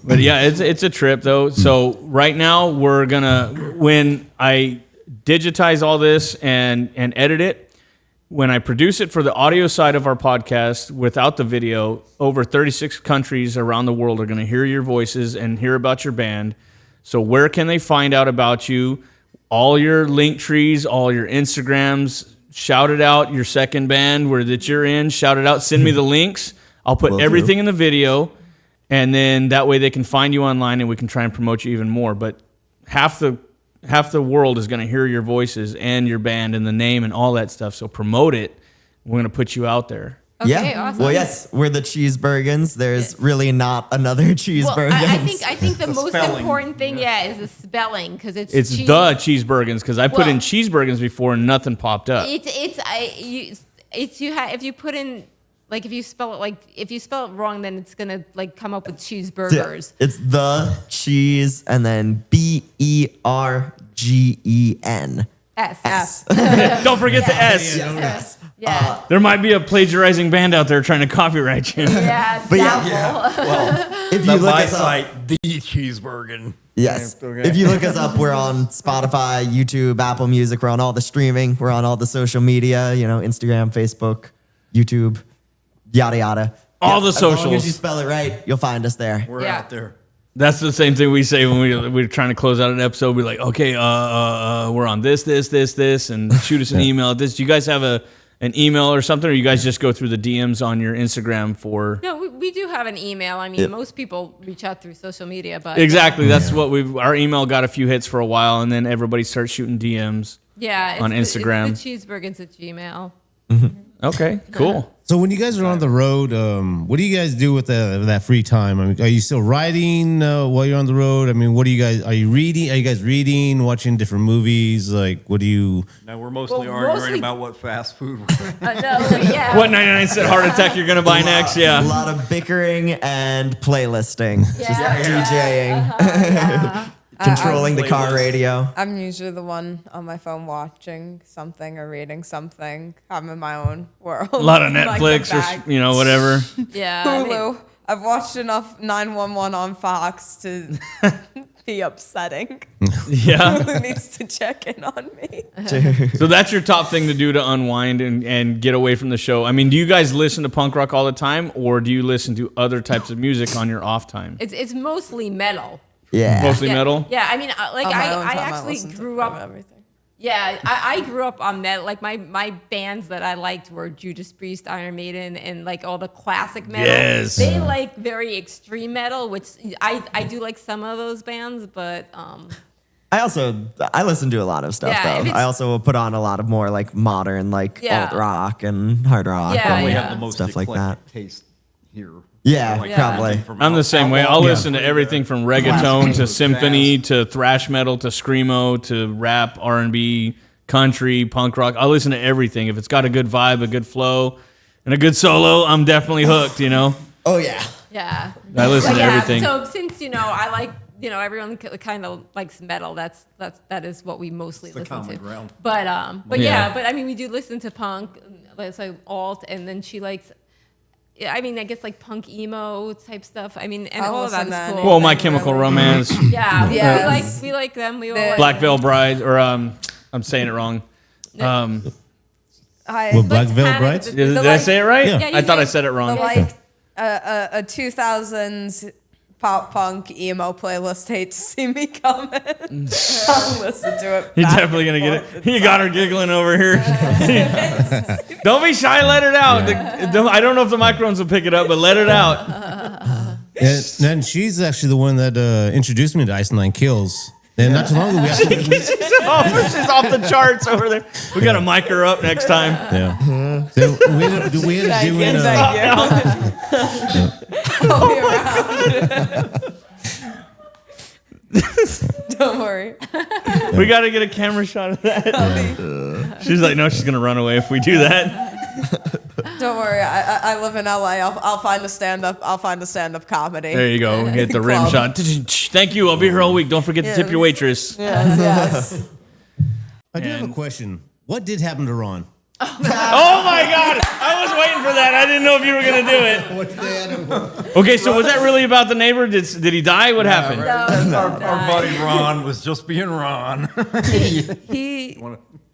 But yeah, it's a trip though. So right now we're gonna, when I digitize all this and edit it, when I produce it for the audio side of our podcast without the video, over 36 countries around the world are going to hear your voices and hear about your band. So where can they find out about you? All your link trees, all your Instagrams, shout it out, your second band that you're in, shout it out, send me the links. I'll put everything in the video, and then that way they can find you online and we can try and promote you even more. But half the world is going to hear your voices and your band and the name and all that stuff. So promote it. We're going to put you out there. Okay, yeah. awesome. Well, yes, we're the Cheesebergens. There's really not another Well, Cheesebergens. I think the most spelling. important thing, is the spelling, because it's It's cheese. the Cheesebergens because I put Well- in Cheesebergens before and nothing popped up. If you put in, like, if you spell it wrong, then it's gonna like come up with cheeseburgers. It's the cheese and then Bergen. S. Don't forget the S. Yes. Yeah. There might be a plagiarizing band out there trying to copyright you. Yeah. But doubtful. If you look my us up, site, the Cheesebergen. yes. Okay. If you look us up, we're on Spotify, YouTube, Apple Music. We're on all the streaming. We're on all the social media. Instagram, Facebook, YouTube, yada yada. All the As long socials. as you spell it right, you'll find us there. We're Yeah. out there. That's the same thing we say when we're trying to close out an episode. We're like, okay, we're on this, and shoot us an email at this. Do you guys have an email or something, or you guys just go through the DMs on your Instagram for? No, we do have an email. I mean, most people reach out through social media, but Exactly. That's what our email got a few hits for a while, and then everybody starts shooting DMs. yeah, on Instagram. It's the Cheesebergens at Gmail. Okay, cool. So when you guys are on the road, what do you guys do with that free time? I mean, are you still writing while you're on the road? I mean, what do you guys? Are you reading? Are you guys reading, watching different movies? Like, what do you? Now we're mostly Well, arguing mostly- about what fast food. No, yeah. What 99-cent heart attack you're gonna buy next? A Yeah. lot of bickering and playlisting. Just DJing. Controlling the car Playlist. radio. I'm usually the one on my phone watching something or reading something. I'm in my own world. A lot of Like the Netflix bag. or whatever. Yeah. I mean- Hulu. I've watched enough 911 on Fox to be upsetting. Yeah. Who needs to check in on me? So that's your top thing to do to unwind and get away from the show. I mean, do you guys listen to punk rock all the time, or do you listen to other types of music on your off time? It's mostly metal. Yeah. Mostly Yeah. metal. Yeah, I mean, like On my own I time, actually listen to grew up. everything. Yeah, I grew up on metal. Like my bands that I liked were Judas Priest, Iron Maiden, and like all the classic metal. Yes. They like very extreme metal, which I do like some of those bands, but I listen to a lot of stuff Yeah, if though. it's- I also will put on a lot of more like modern, like Yeah. alt rock and hard rock. Yeah, and We yeah. have the most Stuff like eclectic that. taste here. Yeah, Like, probably. from I'm the same way. I'll outlaw listen to everything from reggaeton to symphony to thrash metal to screamo to rap, R&B, country, punk rock. I'll listen to everything. If it's got a good vibe, a good flow, and a good solo, I'm definitely hooked, Oh yeah. yeah. I listen But to everything. So since I like everyone kind of likes metal, that is what we mostly the listen common to. ground. But Yeah. I mean we do listen to punk, like alt, and then she likes. I mean, I guess like punk emo type stuff. I mean, and I'll all of that listen is to cool. Well, My Chemical Romance, Yeah, Yes. we like them. We all The- like Black them. Veil Bride, or I'm saying it wrong. I, What, Black Like Veil Panic Brides? at the Did Disco. I say it right? Yeah. Yeah, you I thought I did. said it the wrong. like a 2000s pop punk emo playlist. Hate to see me coming. I'll listen to it. You're back definitely and gonna get forth. it. You got her giggling over here. Don't be shy. Let it out. I don't know if the microphones will pick it up, but let it out. And then she's actually the one that introduced me to Ice Nine Kills. And not too long ago, we actually, She's off the charts over there. We gotta mic her up next time. yeah. So we ended up doing. I'll be around. Don't worry. We gotta get a camera shot of that. She's like, no, she's gonna run away if we do that. Don't worry. I live in LA. I'll find a stand up. I'll find a stand up comedy. There you go. Get the rim Club. shot. Thank you. I'll be here all week. Don't forget to tip your waitress. Yes, yes. I do have a question. What did happen to Ron? Oh my God! I was waiting for that. I didn't know if you were gonna do it. What did they have? Okay, so was that really about the neighbor? Did he die? What happened? Our buddy Ron was just being Ron.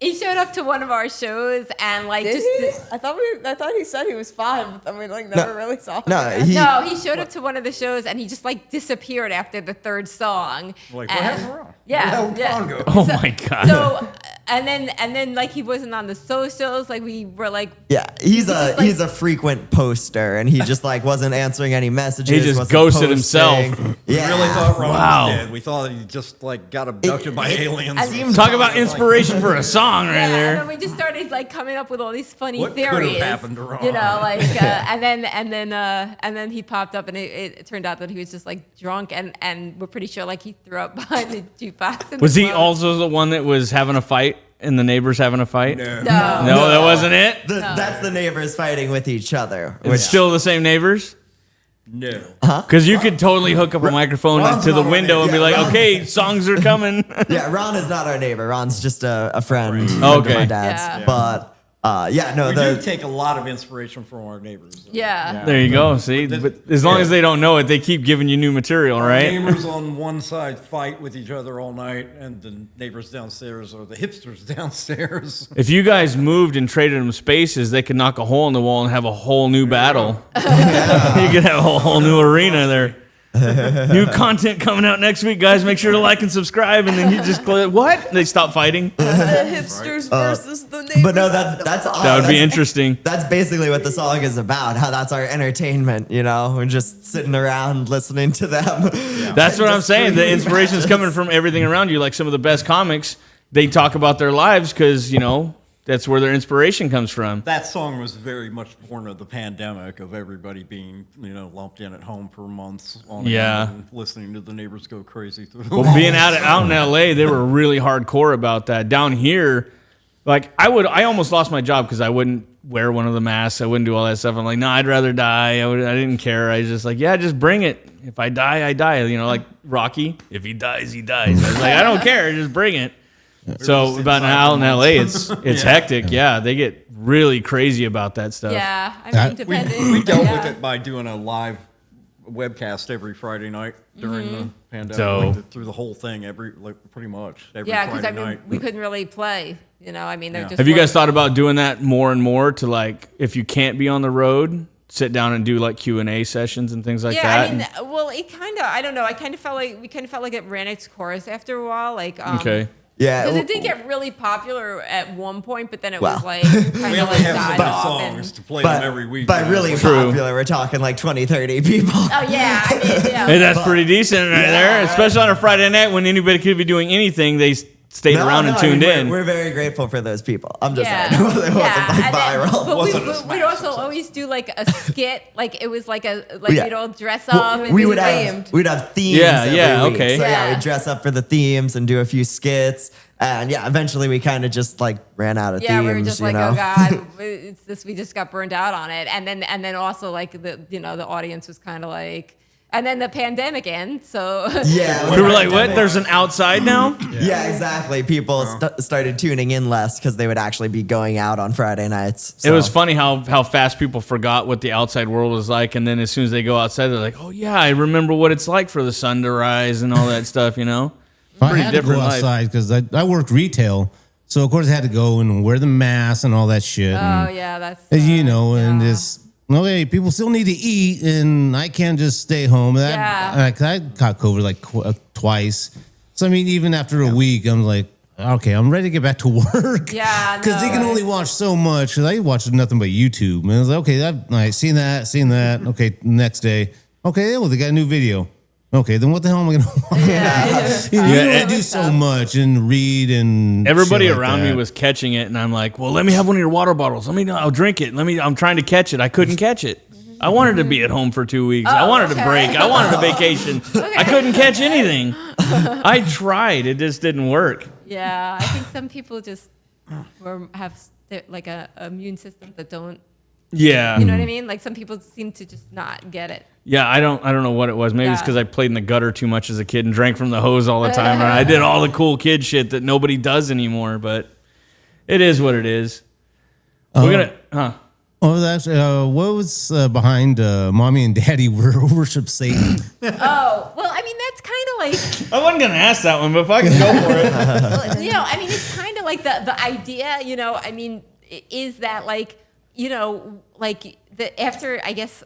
He showed up to one of our shows and like Did just. he? I thought he said he was fine, but then we like never really saw him. No, No, he showed up to one of the shows and he just like disappeared after the third song. Like, what And- happened to Ron? Yeah, Where'd yeah. Ron go? Oh my God! So and then like he wasn't on the socials. Like we were like, Yeah, he's just, a frequent poster, and he just like wasn't answering any messages. He just wasn't ghosted posting. himself. Yeah, We really thought Ron Wow. was dead. We thought he just like got abducted by aliens. Talk about inspiration for a song right and there. then we just started like coming up with all these funny What could have theories. happened to Ron? You know, like and then he popped up, and it turned out that he was just like drunk, and we're pretty sure like he threw up behind the jukebox. in Was the he club. also the one that was having a fight and the neighbors having a fight? No. No, that wasn't it. That's the neighbors fighting with each other. It's still the same neighbors? No. Because you could totally hook up a microphone Ron's to the not our window and be neighbor. like, Yeah, okay, songs are coming. Yeah, Ron is not our neighbor. Ron's just a friend. Okay. Of my dad's. Yeah. But no, We do the take a lot of inspiration from our neighbors. Yeah. There you go. See, but as long as they don't know it, they keep giving you new material, Our right? neighbors on one side fight with each other all night, and the neighbors downstairs are the hipsters downstairs. If you guys moved and traded them spaces, they could knock a hole in the wall and have a whole new battle. You could have a whole new arena there. New content coming out next week, guys. Make sure to like and subscribe, and then you just click what? They stop fighting. The hipsters versus the neighbors. but no, that's That would be that's- interesting. That's basically what the song is about. How that's our entertainment. You know, we're just sitting around listening to them. That's what I'm Just saying. The screaming inspiration's matches. coming from everything around you. Like some of the best comics, they talk about their lives because, you know, that's where their inspiration comes from. That song was very much born of the pandemic, of everybody being, lumped in at home for months on Yeah. end and listening to the neighbors go crazy through the Well, walls. being out in LA, they were really hardcore about that. Down here, like I almost lost my job because I wouldn't wear one of the masks. I wouldn't do all that stuff. I'm like, no, I'd rather die. I didn't care. I was just like, yeah, just bring it. If I die, I die. You know, like Rocky. If he dies, he dies. I was like, I don't care. Just bring it. So about now in LA, it's hectic. Yeah, they get really crazy about that stuff. Yeah, I That- mean, depending. We dealt yeah. with it by doing a live webcast every Friday night during the pandemic, So- through the whole thing, pretty much every Yeah, because Friday I mean, night. we couldn't really play. You know, I mean, they're Yeah. just. Have you guys like- thought about doing that more and more to like if you can't be on the road, sit down and do like Q&A sessions and things like Yeah, that? I mean, well, it kind of. I don't know. I kind of felt like it ran its course after a while. Like, Okay. Yeah. Because it did get really popular at one point, but then it Wow. was like kind We of only like have so died many off. songs And, to play But them every week. by really True. popular, we're talking like 20, 30 people. oh yeah, I mean, yeah. Hey, that's pretty decent right there, especially on a Friday night when anybody could be doing anything. They stayed around and I mean, tuned in. We're very grateful for those people. I'm just Yeah, saying. It wasn't like and then- viral. But Wasn't a we'd smash also success. always do like a skit, like it was like Yeah. you'd all dress Well, up. and we do would themed. have we'd have themes. Yeah, every yeah, week. okay. So yeah, Yeah. we'd dress up for the themes and do a few skits, and yeah, eventually we kind of just like ran out of Yeah, themes. we were just you like, know? oh god, it's this. We just got burned out on it, and then also like the audience was kind of like, and then the pandemic ends, so Yeah, We were like, what? There's an outside now? Yeah, exactly. People started tuning in less because they would actually be going out on Friday nights. It was so. funny how fast people forgot what the outside world was like, and then as soon as they go outside, they're like, "Oh yeah, I remember what it's like for the sun to rise and all that stuff." You know, I pretty had to go different life. outside because I worked retail, so of course I had to go and wear the mask and all that shit. oh and, yeah, that's and yeah. it's okay. People still need to eat, and I can't just stay home. Yeah. I got COVID like twice, so I mean, even after a week, I'm like, okay, I'm ready to get back to work. Yeah, because they no, can only watch so much. Because I watched nothing but YouTube, and I was like, okay, I seen that. Okay, next day, okay, well, they got a new video. Okay, then what the hell am I gonna watch? You Yeah, only and- do so much and read and Everybody shit like around me that. was catching it, and I'm like, "Well, let me have one of your water bottles. I'll drink it. I'm trying to catch it. I couldn't catch it. I wanted to be at home for 2 weeks. I wanted okay. a break. I wanted a vacation. I couldn't catch anything. I tried. It just didn't work. Yeah, I think some people just have like a immune system that don't. Yeah. You know what I mean? Like some people seem to just not get it. Yeah, I don't know what it was. Maybe it's Yeah. because I played in the gutter too much as a kid and drank from the hose all the time. Or I did all the cool kid shit that nobody does anymore. But it is what it is. We're gonna, Oh, that's what was behind mommy and daddy worship Satan. Oh, well, I mean that's kind of like. I wasn't gonna ask that one, but if I can go for it. Well, I mean, it's kind of like the idea, I mean, is that like, like the after, I guess,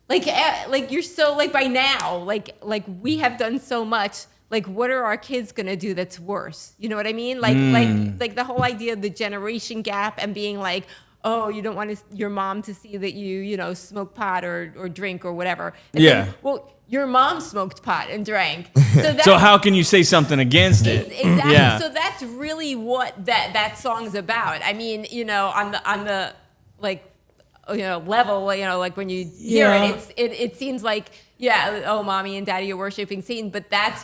like you're so like by now, like we have done so much like what are our kids gonna do that's worse? You know what I mean? Like the whole idea of the generation gap and being like, oh, you don't want your mom to see that you know, smoke pot or drink or whatever. And Yeah. then, well, your mom smoked pot and drank. So how can you say something against it? Exactly. Yeah. So that's really what that song's about. I mean, you know, on the like, you know, level, you know, like when you hear it seems like, yeah, oh, mommy and daddy are worshiping Satan, but that's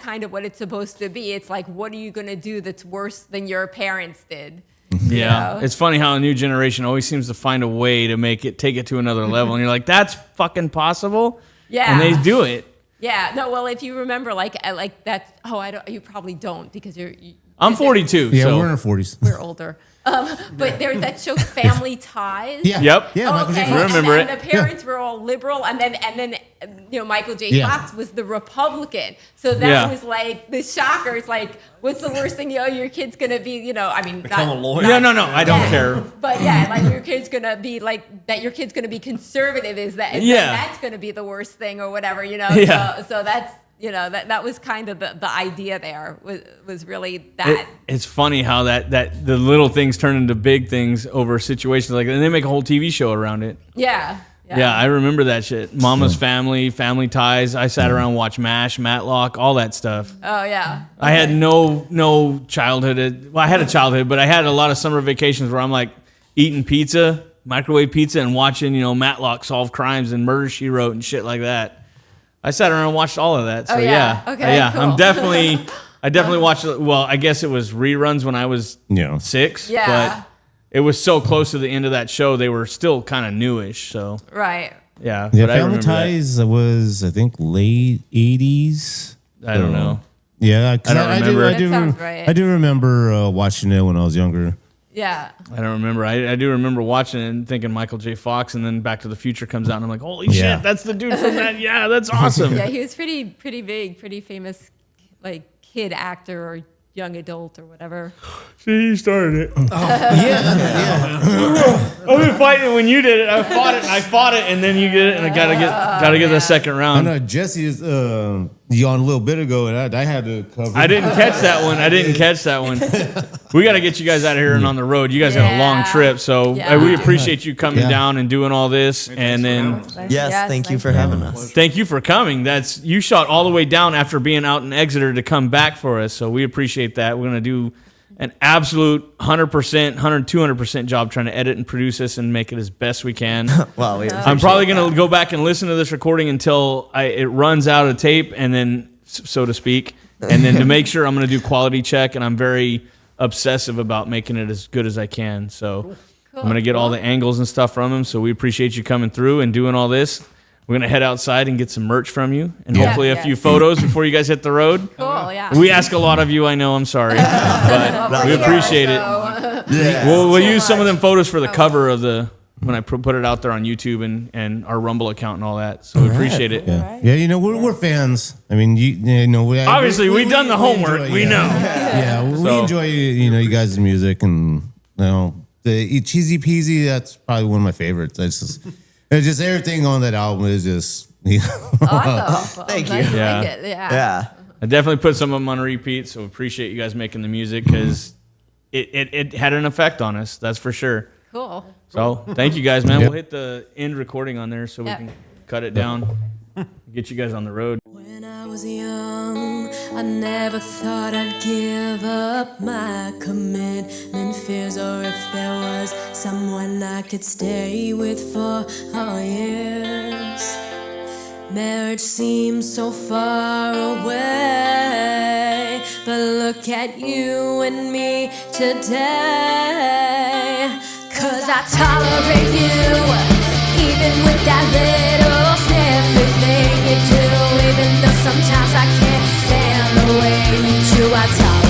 kind of what it's supposed to be. It's like, what are you gonna do that's worse than your parents did? Yeah, know? it's funny how a new generation always seems to find a way to take it to another level, and you're like, "That's fucking possible." Yeah, and they do it. Yeah, no, well, if you remember, like that. Oh, I don't. You probably don't because I'm 42. Yeah, so. we're in our 40s. We're older. But there's that show Family Ties. Yeah. Yep. Yeah, Michael J. Okay, Fox. Remember and it. the parents were all liberal, and then you know, Michael J. Yeah. Fox was the Republican. So that Yeah. was like the shocker. It's like, what's the worst thing? You know, your kid's gonna be, you know, I mean, Become a lawyer. Yeah, no, I don't care. But yeah, like your kid's gonna be like that. Your kid's gonna be conservative. Is that? Yeah. That's gonna be the worst thing or whatever. You know. Yeah. So that's. You know, that was kind of the idea there was really that. It's funny how that the little things turn into big things over situations like that, and they make a whole TV show around it. Yeah. Yeah, I remember that shit. Mama's Family, Family Ties. I sat around and watched MASH, Matlock, all that stuff. Oh yeah. I had no childhood. Well, I had a childhood, but I had a lot of summer vacations where I'm like eating pizza, microwave pizza, and watching, you know, Matlock solve crimes and Murder, She Wrote and shit like that. I sat around and watched all of that. So Oh, yeah. Okay, yeah, cool. I definitely watched. Well, I guess it was reruns when I was 6. Yeah. But it was so close to the end of that show, they were still kind of newish. So Right. yeah. Yeah, but I Family remember that. Ties was, I think, late 80s. I don't know. Yeah, 'cause I don't remember. That sounds right. I do remember watching it when I was younger. Yeah. I don't remember. I do remember watching it and thinking Michael J. Fox, and then Back to the Future comes out, and I'm like, holy Yeah. shit, that's the dude from that. Yeah, that's awesome. Yeah, he was pretty big, pretty famous, like kid actor or young adult or whatever. See, you started it. Yeah. I've been fighting when you did it. I fought it, and then you did it, and I gotta get the second I round. know Jesse is yawned a little bit ago, and I had to cover. I didn't catch that one. We got to get you guys out of here and on the road. You guys had a long Yeah. trip, so Yeah. we appreciate you coming Yeah. down and doing all this. And then Yes, thank you for having us. thank you for coming. You shot all the way down after being out in Exeter to come back for us, so we appreciate that. We're gonna do an absolute 100%, 200% job trying to edit and produce this and make it as best we can. Well, we I'm probably going to go back and listen to this recording until it runs out of tape, and then, so to speak, and then to make sure I'm going to do quality check, and I'm very obsessive about making it as good as I can. So I'm going to get all the angles and stuff from him. So we appreciate you coming through and doing all this. We're going to head outside and get some merch from you, and hopefully a few photos before you guys hit the road. Cool, yeah. We ask a lot of you, I know, I'm sorry, but we appreciate it. We'll use some of them photos for the cover of when I put it out there on YouTube and our Rumble account and all that. So we appreciate it. Yeah, yeah. You know, we're fans. I mean, you know, Obviously, we've done the homework. enjoy, We yeah. know. Yeah, we So- enjoy you guys' music, and you know the Cheesy Peasy. That's probably one of my favorites. It's just everything on that album is just. You know, Awesome. Thank Glad you. Yeah. like it. Yeah. Yeah. I definitely put some of them on repeat, so appreciate you guys making the music because it had an effect on us. That's for sure. Cool. So thank you guys, man. Yep. We'll hit the end recording on there so Yep. we can cut it down, get you guys on the road. When I was young, I never thought I'd give up my commitment fears, or if there was someone I could stay with for all years. Marriage seems so far away, but look at you and me today. 'Cause I tolerate you, even with that little sniffy thing you do. Even though sometimes I can't stand the way you chew, I tolerate